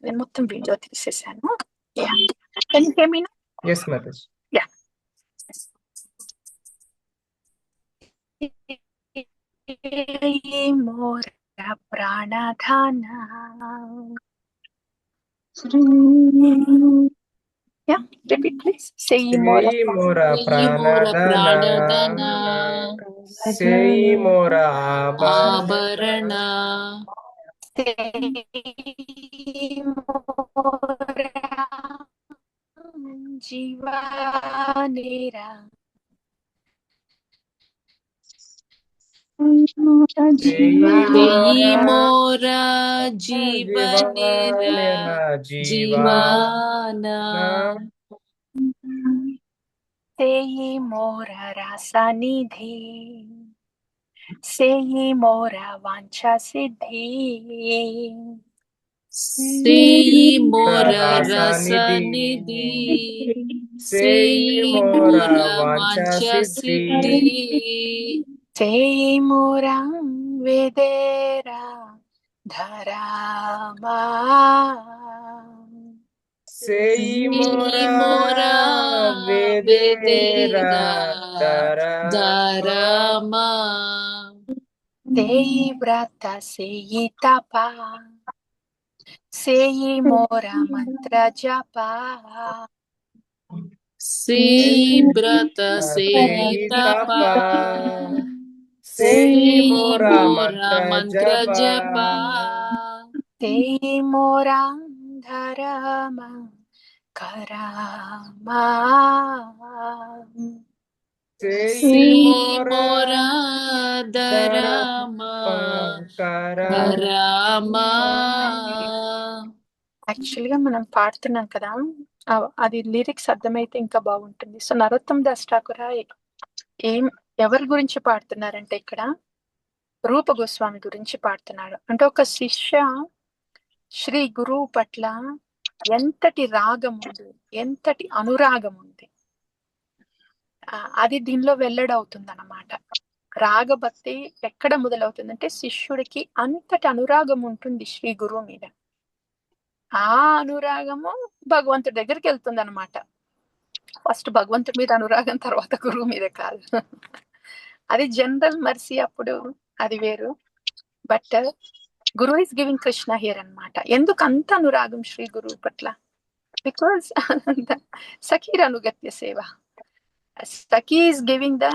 నేను మొత్తం video తీసేసాను. Yeah. Can you hear me now? Yes, Mataji. Yeah. Seyi Mora Pranadhana. Yeah, repeat please. Seyi Mora Pranadhana. Seyi Mora Abharana. Seyi मोरा जीवानेरा చేయి तेयि మోరా मोरा जीवनेरा జీవనేరా जीवाना तेयि मोरा रासानिधि सेयि मोरा वांछा सिद्धि सेयि मोरा రసనిధి रसनिधि సేయి सेयि మోరా मोरा వాంఛా वांछा సిద్ధి सिद्धि सेयि मोरा वेदेरा धरामा సేయి सेयि మోరా मोरा వేదేరా वेदेरा దరమా दारमा सेयि व्रत सेयि तपा सेयि मोरा मंत्र जपा सेयि व्रत सेयि సేయి तपा తప సేయి सेयि మోరా मोरा మంత్ర मंत्र జప जपा सेयि मोरा धर्म करामा సేయి सेयि మోరా मोरा దరమ दरमा కరమా करामा యాక్చువల్ గా మనం పాడుతున్నాం కదా అది లిరిక్స్ అర్థమైతే ఇంకా బాగుంటుంది. సో నరోత్తమ్ దాస్ ఠాకూర్ ఏం ఎవరి గురించి పాడుతున్నారంటే ఇక్కడ రూప గోస్వామి గురించి పాడుతున్నాడు. అంటే ఒక శిష్య శ్రీ గురువు పట్ల ఎంతటి రాగం ఉంది, ఎంతటి అనురాగం ఉంది, అది దీనిలో వెల్లడవుతుంది అన్నమాట. రాగభక్తి ఎక్కడ మొదలవుతుందంటే శిష్యుడికి అంతటి అనురాగం ఉంటుంది శ్రీ గురువు మీద. ఆ అనురాగము భగవంతుడి దగ్గరికి వెళ్తుంది అనమాట. ఫస్ట్ భగవంతుడి మీద అనురాగం, తర్వాత గురువు మీద కాదు. అది జనరల్ మర్సీ అప్పుడు అది వేరు. But Guru is giving Krishna here అన్నమాట. ఎందుకు అంత అనురాగం శ్రీ గురువు పట్ల? బికాస్ సఖీర్ అనుగత్య సేవ, సఖీ ఈస్ గివింగ్ ద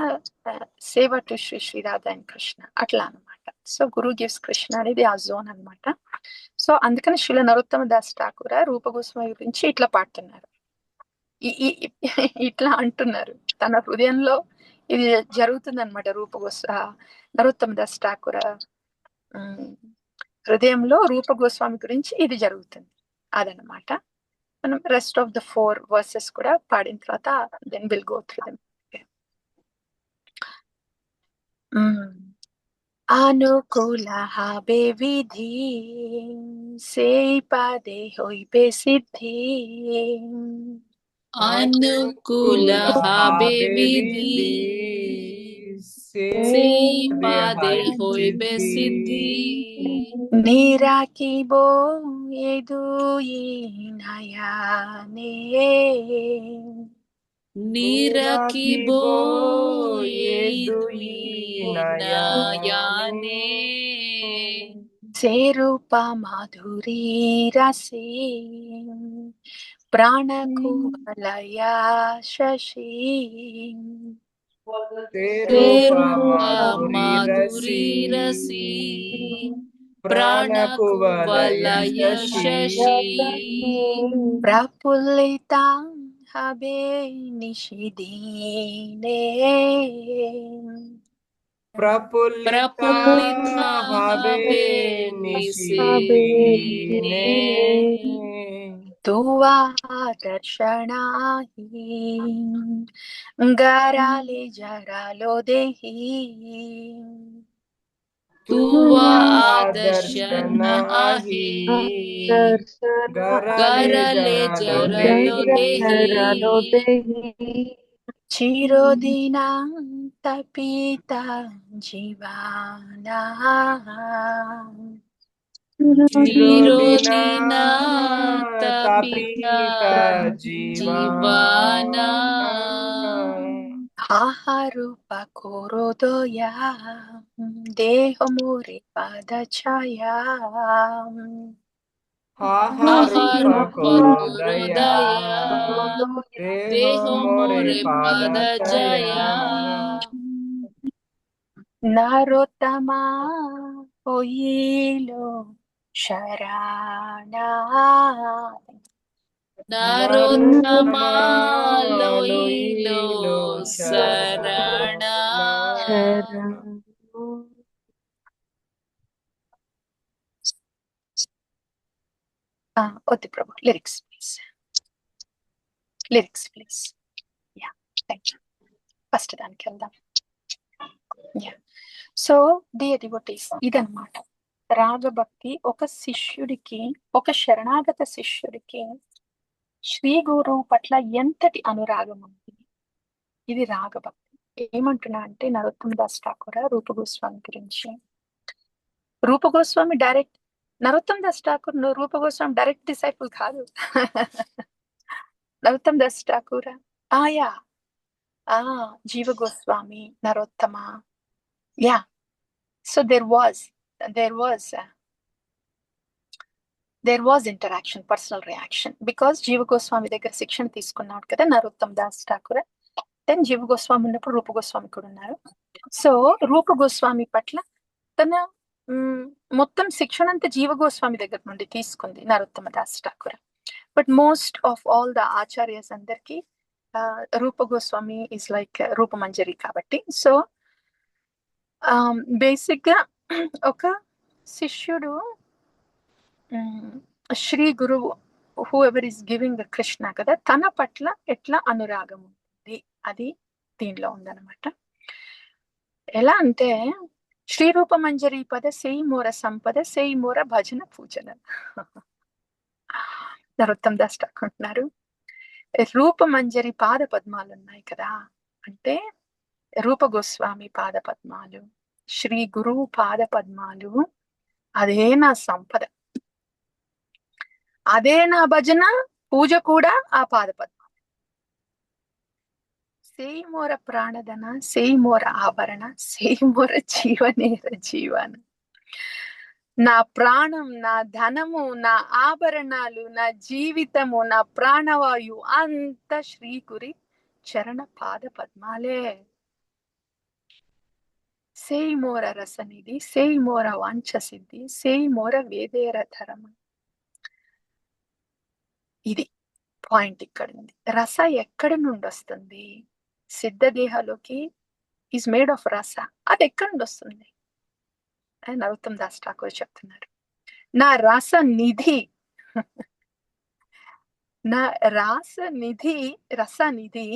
సేవ టు శ్రీ శ్రీ రాధా అండ్ కృష్ణ, అట్లా అనమాట. సో గురు గివ్స్ కృష్ణ అనేది ఆ జోన్ అనమాట. సో అందుకని శ్రీల నరోత్తమ దాస్ ఠాకూర్ రూప గోస్వామి గురించి ఇట్లా పాడుతున్నారు, ఇట్లా అంటున్నారు. తన హృదయంలో ఇది జరుగుతుంది అనమాట. నరోత్తమ దాస్ ఠాకూర్ హృదయంలో రూప గోస్వామి గురించి ఇది జరుగుతుంది, అదనమాట. మనం రెస్ట్ ఆఫ్ ద 4 వర్సెస్ కూడా పాడిన తర్వాత then will go through them. అనుకూల habe విధి సేయి పాదే హోయిబే సిద్ధి अनुकूल habe विधि सेयि पादे होइबे सिद्धि निराकिबो येदुई नयाने निरकिबो येदुई नयाने सेरूप माधुरी रसी प्राणकुवलया शशि सेरूप माधुरी रसी प्राणकुवलय शशि प्रफुल्लिता हबे निशिदीने ప్రఫుల్లితా హబే నిశిదీనే तुवा दर्शनाहि गराले जरालो देहि तुवा दर्शन आही गरले जरलो देहि चिरोदिना तपिता जीवाना चिरोदिना तपिता जीवाना आहारूप कोरोदया देह मोरे पादछाया ఆహారూప हृदया देहो मोरे పాదఛాయా नरोत्तमा होइलो शरणा. నరోత్తమా లోయిలో లోయిలో శరణ వద్దు ప్రభు, lyrics please. Yeah, thank you. First దానికి వెళ్దాం. యా, సో డియర్ డివోటీస్, ఇదన్నమాట రాగభక్తి. ఒక శిష్యుడికి, ఒక శరణాగత శిష్యుడికి శ్రీ గురువు పట్ల ఎంతటి అనురాగం ఉంది, ఇది రాగభక్తి. ఏమంటున్నా అంటే నరోత్తమ దాస్ ఠాకూర్ రూప గోస్వామి గురించి. Rupa Goswami direct, Narottama Das Thakur Rupa Goswami direct disciple కాదు. నరోత్తమ దాస్ ఠాకూర్ ఆయా Jiva Goswami, Narottama. Yeah, so there was interaction, personal reaction. Because Jiva Goswami దగ్గర శిక్షణ తీసుకున్నాడు కదా నరోత్తమ దాస్ ఠాకూర్. దెన్ జీవ గోస్వామి ఉన్నప్పుడు రూప గోస్వామి కూడా ఉన్నారు. సో రూప గోస్వామి పట్ల తన మొత్తం శిక్షణ అంతా జీవ గోస్వామి దగ్గర నుండి తీసుకుంది Narottama Das Thakur. But most of all the acharyas అందరికి రూప గోస్వామి ఇస్ లైక్ రూపమంజరి కాబట్టి. సో బేసిక్ గా ఒక శిష్యుడు శ్రీ గురువు whoever is giving Krishna కదా, తన పట్ల ఎట్లా అనురాగం ఉంది అది దీనిలో ఉందన్నమాట. ఎలా అంటే శ్రీ రూపమంజరి పద సేయి మోర సంపద, సేయి మోర భజన పూజన. నరోత్తమ దాస్ ఠాకూర్ అంటున్నారు, రూపమంజరి పాద పద్మాలు ఉన్నాయి కదా, అంటే రూప గోస్వామి పాద పద్మాలు, శ్రీ గురువు పాద పద్మాలు, అదే నా సంపద, అదే నా భజన పూజ కూడా ఆ పాద పద్మాలు. సేయి మోర ప్రాణధన, సేయి మోర ఆభరణ, సేయి మోర జీవనేర జీవన. నా ప్రాణం, నా ధనము, నా ఆభరణాలు, నా జీవితము, నా ప్రాణవాయు అంత శ్రీ గురి చరణ పాద పద్మాలే. సేయి మోర రసనిధి, సేయి మోర వాంఛ సిద్ధి, సేయి మోర వేదేర ధరమ. ఇది పాయింట్ ఇక్కడ ఉంది. రస ఎక్కడి నుండి వస్తుంది? సిద్ధదేహలోకి ఈజ్ మేడ్ ఆఫ్ రస. అది ఎక్కడి నుండి వస్తుంది? నరోత్తమ దాస్ ఠాకూర్ చెప్తున్నారు, నా రస నిధి, నా రసనిధి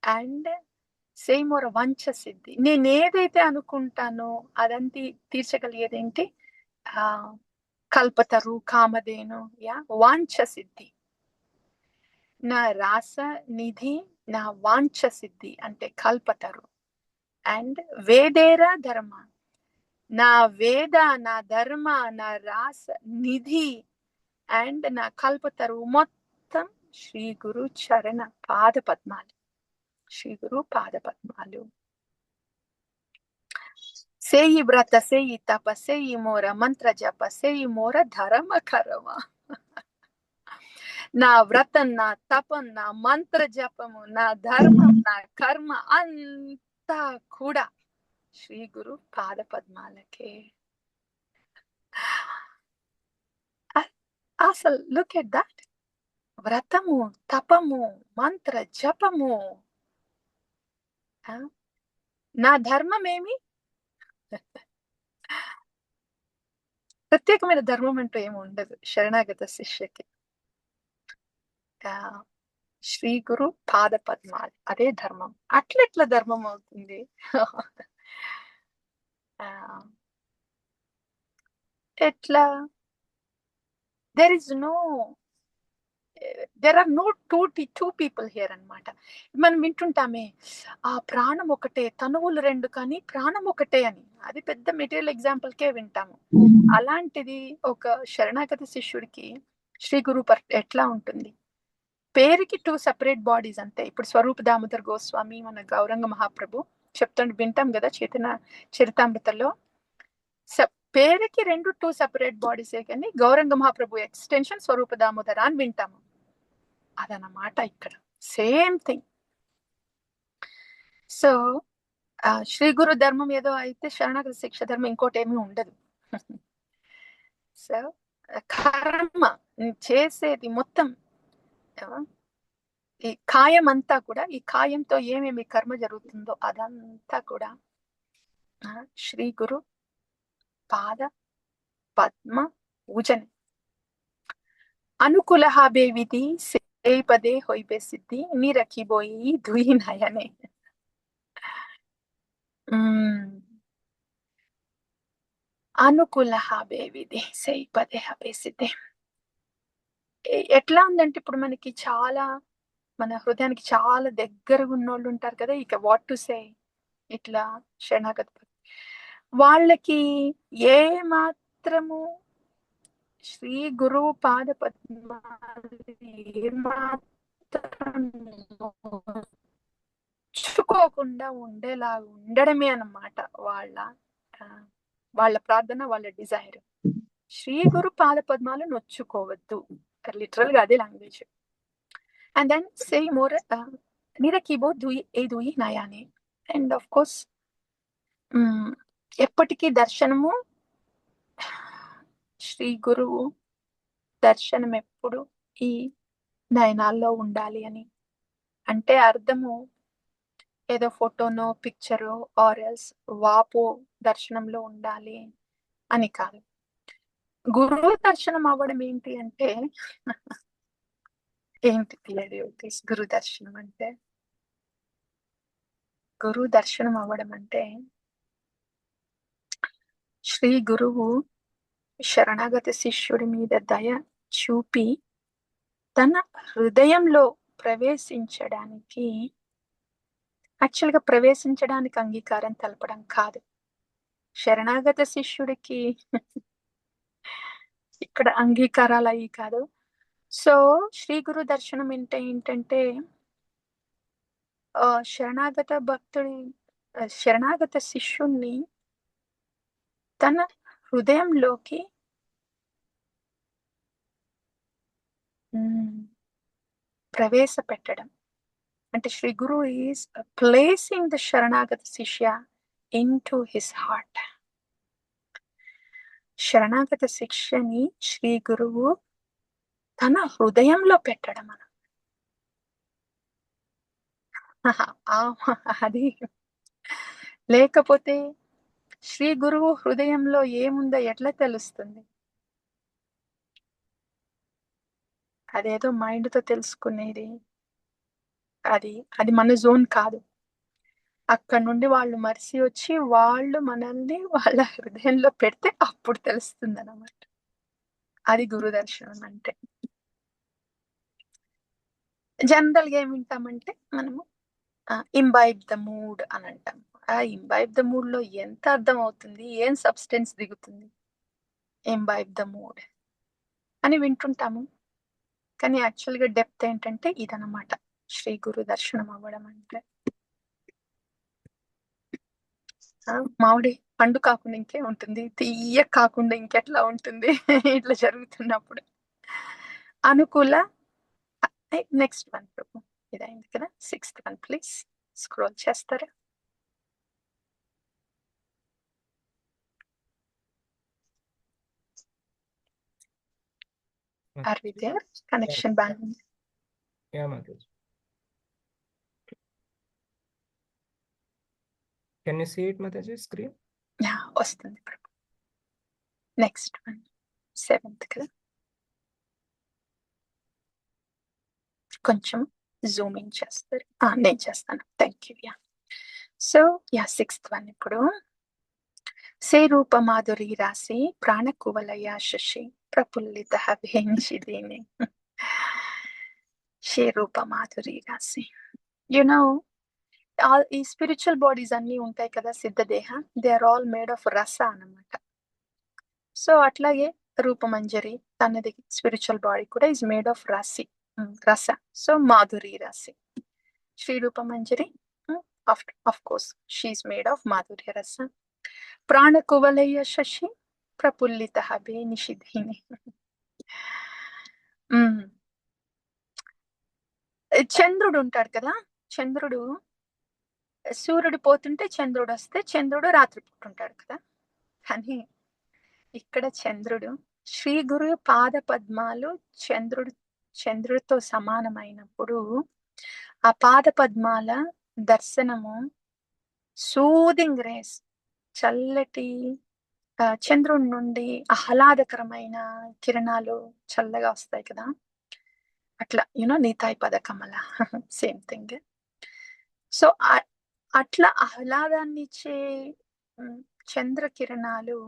అండ్ సేమోర వంచ సిద్ధి. నేను ఏదైతే అనుకుంటానో అదంతా తీర్చగలిగేదేంటి? కల్పతరు, కామధేను, వాంఛ సిద్ధి. నా రాస నిధి, నా వాంఛ సిద్ధి అంటే కల్పతరు. అండ్ వేదేర ధర్మ, నా వేద, నా ధర్మ, నా రాస నిధి అండ్ నా కల్పతరు మొత్తం శ్రీ గురు చరణ పాద పద్మాలు, శ్రీ గురు పాద పద్మాలు. సేయి వ్రత, సేయి తప, సేయి మోర మంత్ర జప, సేయి మోర ధర్మ కర్మ. నా వ్రతం, నా తపం, నా మంత్ర జపము, నా ధర్మం, నా కర్మ అంతా కూడా శ్రీ గురు పాద పద్మాలకే. అసలు లుక్ ఎట్ దట్. వ్రతము, తపము, మంత్ర జపము. నా ధర్మం ఏమి? ప్రత్యేకమైన ధర్మం అంటూ ఏమి ఉండదు శరణాగత శిష్యకి. శ్రీ గురు పాద పద్మాలు అదే ధర్మం. అట్లెట్లా ధర్మం అవుతుంది? ఎట్లా? there are no two people here అన్నమాట. మనం వింటుంటామే ఆ ప్రాణం ఒకటే, తనువులు రెండు కానీ ప్రాణం ఒకటే అని. అది పెద్ద మెటీరియల్ ఎగ్జాంపుల్కే వింటాము. అలాంటిది ఒక శరణాగత శిష్యుడికి శ్రీ గురు ఎట్లా ఉంటుంది? పేరుకి 2 separate బాడీస్ అంతే. ఇప్పుడు స్వరూప దామోదర్ గోస్వామి, మన గౌరంగ మహాప్రభు వింటాం కదా చైతన్య చరితామృతంలో. పేరుకి 2 separate బాడీసే కానీ గౌరంగ మహాప్రభు ఎక్స్టెన్షన్ స్వరూప దామోదర అని వింటాము. అదనమాట ఇక్కడ same thing. So Shri Guru ధర్మం ఏదో అయితే శరణాగత శిక్ష ధర్మం ఇంకోటి ఏమీ ఉండదు. సో కర్మ చేసేది మొత్తం ఈ కాయం అంతా కూడా, ఈ కాయంతో ఏమేమి కర్మ జరుగుతుందో అదంతా కూడా శ్రీ గురు పాద పద్మ పూజನೆ. ಅನುಕೂಲ ಬೇವಿದಿ ಸೇಪದೆ ಹೊಯ್ಬೆಸಿದ್ದಿ ನೀರಕ್ಕಿಬೋಯಿ ದುಯಿ ನಯನೆ. అనుకూల బేవిది సేపదే హబేసిద్ది. ఎట్లా ఉందంటే ఇప్పుడు మనకి చాలా, మన హృదయానికి చాలా దగ్గరగా ఉన్నోళ్ళు ఉంటారు కదా, ఇక వాట్ టు సే, ఇట్లా శరణాగతి వాళ్ళకి ఏ మాత్రము శ్రీ గురు పాద పద్మాలు ఏ మాత్రం నొచ్చుకోకుండా ఉండేలా ఉండడమే అన్నమాట వాళ్ళ ప్రార్థన, వాళ్ళ డిజైర్. శ్రీ గురు పాద పద్మాలు నొచ్చుకోవద్దు, లిటరల్ గా అదే language. And then say more నిరకిబో దుయి నయానే. అండ్ ఆఫ్ కోర్స్ ఎప్పటికీ దర్శనము, శ్రీ గురువు దర్శనం ఎప్పుడు ఈ నయనాల్లో ఉండాలి అని. అంటే అర్థము ఏదో ఫోటోనో పిక్చరో ఆర్ఎల్స్ వాపో దర్శనంలో ఉండాలి అని కాదు. గురువు దర్శనం అవ్వడం ఏంటి అంటే ఏంటి గురు దర్శనం అంటే, గురు దర్శనం అవ్వడం అంటే శ్రీ గురువు శరణాగత శిష్యుడి మీద దయ చూపి తన హృదయంలో ప్రవేశించడానికి, యాక్చువల్గా ప్రవేశించడానికి అంగీకారం తెలపడం కాదు. శరణాగత శిష్యుడికి ఇక్కడ అంగీకారాలు అవి కాదు. సో శ్రీ గురు దర్శనం అంటే ఏంటంటే శరణాగత భక్తుడి, శరణాగత శిష్యుణ్ణి తన హృదయంలోకి ప్రవేశపెట్టడం. అంటే Shri Guru is placing the శరణాగత శిష్య ఇన్ టు హిస్ హార్ట్. శరణాగత శిష్యని శ్రీ గురువు తన హృదయంలో పెట్టడం మనం. అది లేకపోతే శ్రీ గురువు హృదయంలో ఏముందో ఎట్లా తెలుస్తుంది? అదేదో మైండ్ తో తెలుసుకునేది, అది మన జోన్ కాదు. అక్కడ నుండి వాళ్ళు మరిసి వచ్చి వాళ్ళు మనల్ని వాళ్ళ హృదయంలో పెడితే అప్పుడు తెలుస్తుంది అన్నమాట. అది గురు దర్శనం అంటే. జనరల్ గా ఏం వింటామంటే మనము ఇంబైబ్ ద మూడ్ అని అంటాం. ఆ ఇంబైబ్ ద మూడ్ లో ఎంత అర్థం అవుతుంది, ఏం సబ్స్టెన్స్ దిగుతుంది? ఇంబైబ్ ద మూడ్ అని వింటుంటాము, కానీ యాక్చువల్ గా డెప్త్ ఏంటంటే ఇదన్నమాట శ్రీ గురు దర్శనం అవ్వడం అంటే. మామిడి పండు కాకుండా ఇంకే ఉంటుంది, తీయ కాకుండా ఇంకెట్లా ఉంటుంది ఇట్లా జరుగుతున్నప్పుడు. అనుకూల నెక్స్ట్ వన్ ఇదైంది కదా, 6th వన్ ప్లీజ్ స్క్రోల్ చేస్తారా? Are we there? Connection band. Yeah, Mataji. Can you see it, Mataji, screen? వస్తుంది. నెక్స్ట్ వన్ 7th కదా, కొంచెం జూమింగ్ చేస్తారు. నేను చేస్తాను, thank you. So 6th one ఇప్పుడు సే రూప మాధురి రాసి ప్రాణకువలయ శశి ప్రఫుల్లిత నిషిదిని. షే రూప మాధురి రాసి, యునో ఈ స్పిరిచువల్ బాడీస్ అన్ని ఉంటాయి కదా సిద్ధదేహ, they are all made of rasa అన్నమాట. సో అట్లాగే రూపమంజరి తనది స్పిరిచువల్ బాడీ కూడా is made of rasa. So మాధురి రాసి, Shri Rupamanjari of course she's made of madhurya rasa. ప్రాణ కువలయ శశి ప్రఫుల్లిత నిషిధిని. చంద్రుడు ఉంటాడు కదా, చంద్రుడు, సూర్యుడు పోతుంటే చంద్రుడు వస్తే చంద్రుడు రాత్రి పుట్టుంటాడు కదా, కానీ ఇక్కడ చంద్రుడు శ్రీ గురు పాద పద్మాలు చంద్రుడు చంద్రుడితో సమానమైనప్పుడు ఆ పాద పద్మాల దర్శనము సూదింగ్ రేస్, చల్లటి చంద్రుడి నుండి ఆహ్లాదకరమైన కిరణాలు చల్లగా వస్తాయి కదా, అట్లా నీతాయి పదకమల సేమ్ థింగ్. సో అట్లా ఆహ్లాదాన్ని ఇచ్చే చంద్ర కిరణాలు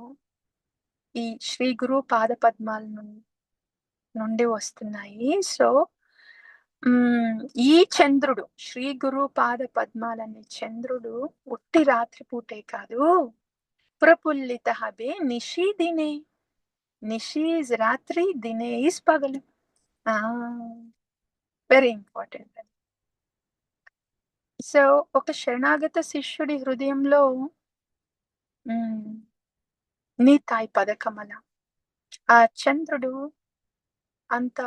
ఈ శ్రీ గురు పాద పద్మాల నుండి వస్తున్నాయి. సో ఈ చంద్రుడు, శ్రీ గురు పాద పద్మాలనే చంద్రుడు ఉట్టి రాత్రి పూటే కాదు, ప్రఫుల్లిత హబే నిషి దినే. నిషి ఇస్ రాత్రి, దినే ఇస్ పగలు. Very important. సో ఒక శరణాగత శిష్యుడి హృదయంలో నీతాయి పదకమల, ఆ చంద్రుడు అంత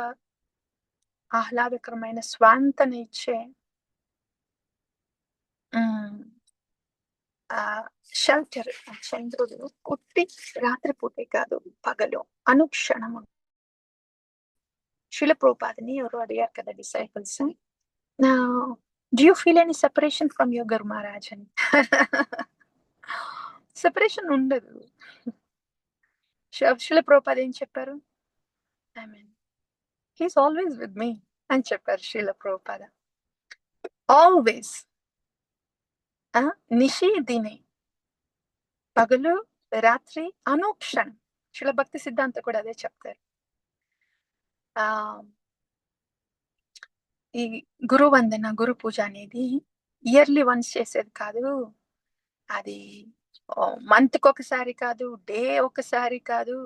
ఆహ్లాదకరమైన స్వాంతని ఇచ్చే షెల్టర్. చంద్రుడు పుట్టి రాత్రిపూటే కాదు, పగలు అనుక్షణము. శిల ప్రోపాదని ఎవరు అడిగారు కదా disciples, do you feel any separation from your guru Maharaj అని. సెపరేషన్ ఉండదు. శిల ప్రోపాద్ ఏం చెప్పారు? I mean he's always with me అని చెప్పారు శిల ప్రోపాద. ఆల్వేస్. నిషి దినే, పగలు రాత్రి అనుక్షణం. శిల భక్తి సిద్ధాంత కూడా అదే చెప్తారు. ఈ గురు వందన, గురు పూజ అనేది ఇయర్లీ వన్స్ చేసేది కాదు. అది మంత్కి ఒకసారి కాదు, డే ఒకసారి కాదు,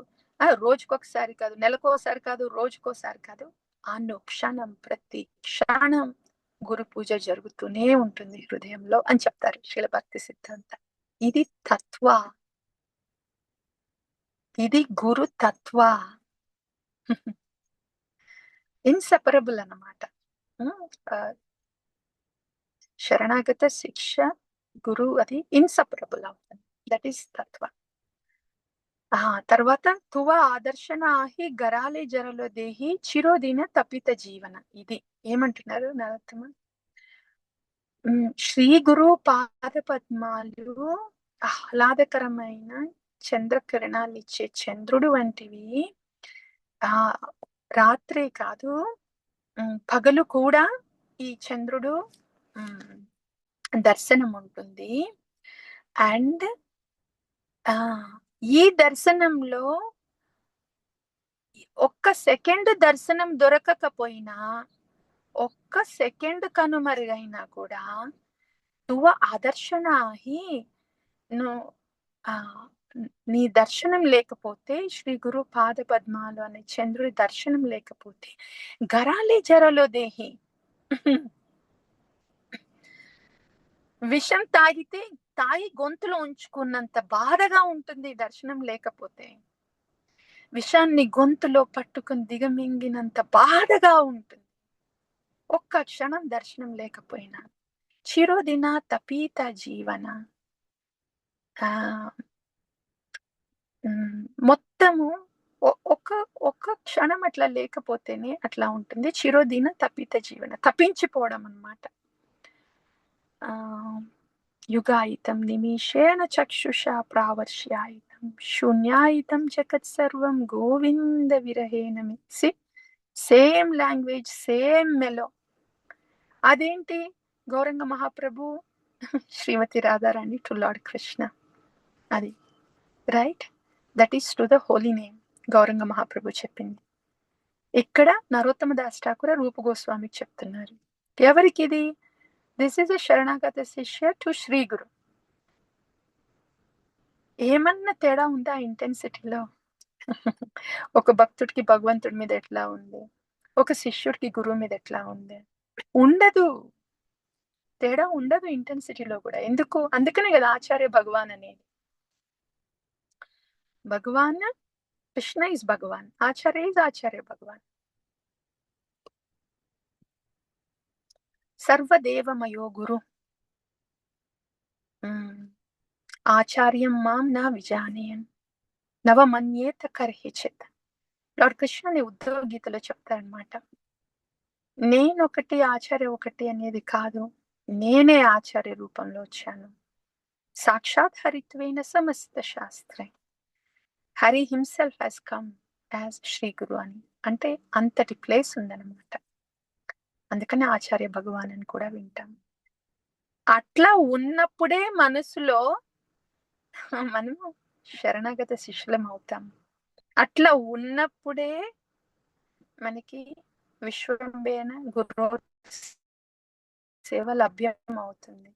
రోజుకొకసారి కాదు, నెలకోసారి కాదు, రోజుకోసారి కాదు, అనుక్షణం ప్రతి క్షణం గురు పూజ జరుగుతూనే ఉంటుంది హృదయంలో అని చెప్తారు శిల భక్తి సిద్ధాంత. ఇది తత్వ, ఇది గురు తత్వ. ఇన్సెపరబుల్ అన్నమాట. శరణాగత శిక్ష గురు అది ఇన్సెపరబుల్ అవుతుంది. దట్ ఈస్ తత్వ. తర్వాత తువ ఆదర్శన ఆహి గరాలే జరలో దేహి చిరోదిన తపిత జీవన. ఇది ఏమంటున్నారు నరోత్తమ? శ్రీ గురు పాద పద్మాలు ఆహ్లాదకరమైన చంద్రకిరణాలు ఇచ్చే చంద్రుడు వంటివి. రాత్రి కాదు, పగలు కూడా ఈ చంద్రుడు దర్శనం ఉంటుంది. అండ్ ఈ దర్శనంలో ఒక్క సెకండ్ దర్శనం దొరకకపోయినా, ఒక్క సెకండ్ కనుమరుగైనా కూడా తువ ఆదర్శన ఆహి, నీ దర్శనం లేకపోతే, శ్రీ గురు పాద పద్మాలు అనే చంద్రుడి దర్శనం లేకపోతే గరాలే జరలో దేహి, విషం తాగి గొంతులో ఉంచుకున్నంత బాధగా ఉంటుంది దర్శనం లేకపోతే. విషాన్ని గొంతులో పట్టుకుని దిగమింగినంత బాధగా ఉంటుంది ఒక్క క్షణం దర్శనం లేకపోయినా. చిరోదిన తపీత జీవన, మొత్తము ఒక్క క్షణం అట్లా లేకపోతేనే అట్లా ఉంటుంది. చిరోదిన తపిత జీవన, తప్పించిపోవడం అన్నమాట. యుగాయితం నిమిషేణ చక్షుషా ప్రావర్ష్యాయితం శూన్యాయితం జగత్ సర్వం గోవింద విరహేనమి. Same language, same mellow. అదేంటి? Gauranga Mahaprabhu, Srimati Radharani to Lord Krishna. అది right. That is to the holy name. Gauranga Mahaprabhu చెప్పింది. ఇక్కడ నరోత్తమ దాస్ ఠాకూర్ రూప గోస్వామికి చెప్తున్నారు. ఎవరికి ఇది? దిస్ ఈజ్ ఎ శరణాగత శిష్య టు శ్రీ గురు. ఏమన్నా తేడా ఉందా ఇంటెన్సిటీలో? ఒక భక్తుడికి భగవంతుడి మీద ఎట్లా ఉంది, ఒక శిష్యుడికి గురువు మీద ఎట్లా ఉంది? ఉండదు, తేడా ఉండదు ఇంటెన్సిటీలో కూడా. ఎందుకు? అందుకనే కదా ఆచార్య భగవాన్ అనేది. Bhagavan Krishna is Bhagavan, acharya is acharya Bhagavan. సర్వదేవమయో గురు ఆచార్యం మాం నా విజానయన్ నవమన్యేత కర్హిచిత్. లార్డ్ కృష్ణ ఉద్ధవ గీతలో చెప్తారనమాట. నేనొకటి ఆచార్య ఒకటి అనేది కాదు, నేనే ఆచార్య రూపంలో వచ్చాను. సాక్షాత్ హరిత్వేన సమస్త శాస్త్రే, Hari himself has come as Shri guru అని. అంటే అంతటి ప్లేస్ ఉందన్నమాట. అందుకని ఆచార్య భగవాన్ అని కూడా వింటాం. అట్లా ఉన్నప్పుడే మనసులో మనము శరణాగత శిష్యులం అవుతాం. అట్లా ఉన్నప్పుడే మనకి విశ్వంబేన గురు సేవ లభ్యం అవుతుంది.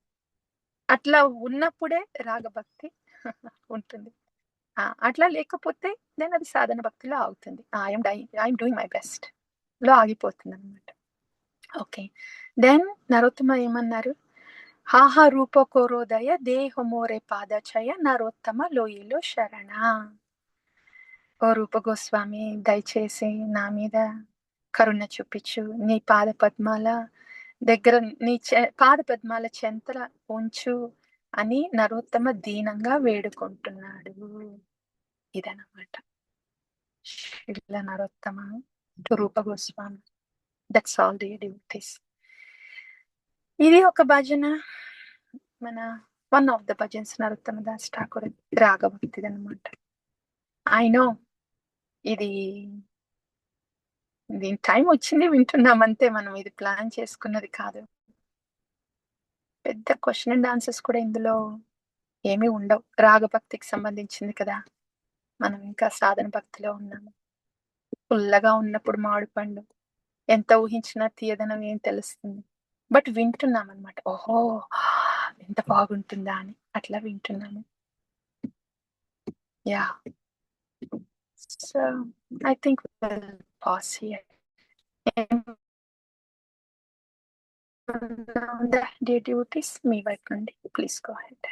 అట్లా ఉన్నప్పుడే రాగభక్తి ఉంటుంది. అట్లా లేకపోతే దెన్ అది సాధన భక్తిలో ఆగుతుంది. ఐఎమ్ డూయింగ్ మై బెస్ట్ లో ఆగిపోతుంది అనమాట. ఓకే, దెన్ నరోత్తమ ఏమన్నారు? హాహా రూప కోరోదయ దేహమోరే పాదచయ నరోత్తమ లోయలో శరణ. ఓ రూప గోస్వామి, దయచేసి నా మీద కరుణ చూపించు, నీ పాద పద్మాల దగ్గర, నీ పాద పద్మాల చెంతల ఉంచు అని నరోత్తమ దీనంగా వేడుకుంటున్నాడు. ఇదనమాట Srila Narottama to Rupa Goswami. That's all the devotees. ఇది ఒక భజన, మన one of the bhajans Narottama Das Thakur రాగభక్తిది అనమాట. ఐ నో ఇది దీని టైం వచ్చింది, వింటున్నామంతే. మనం ఇది ప్లాన్ చేసుకున్నది కాదు. పెద్ద క్వశ్చన్ అండ్ ఆన్సర్స్ కూడా ఇందులో ఏమీ ఉండవు. రాగభక్తికి సంబంధించింది కదా, మనం ఇంకా సాధన భక్తిలో ఉన్నాము. పుల్లగా ఉన్నప్పుడు మామిడి పండు ఎంత ఊహించినా తీయదనం ఏం తెలుస్తుంది. బట్ వింటున్నాం అనమాట. ఓహో ఎంత బాగుంటుందా అని అట్లా వింటున్నాము. Yeah, so I think will pass here. Devotees మీ వైపు నుండి please go ahead.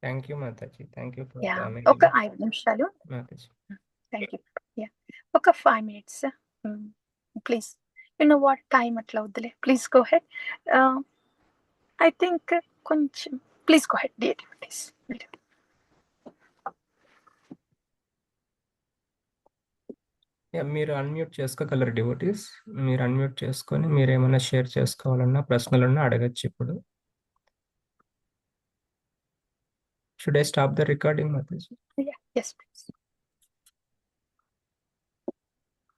Thank you Mataji, thank you for yeah, the ఒక అమేజింగ్ 5 నిమిషాలు. మాతాజీ. Thank you. యా, ఒక 5 minutes please. You know what, time అట్లా వద్దులే, please go ahead. I think కొంచెం please go ahead devotees. మీరు అన్మ్యూట్ చేసుకోగలరు డివోటీస్. మీరు unmute చేసుకొని మీరు ఏమైనా షేర్ చేసుకోవాలన్నా ప్రశ్నలున్నా అడగచ్చు ఇప్పుడు. Should I stop the recording మాతాజీ? ఎస్.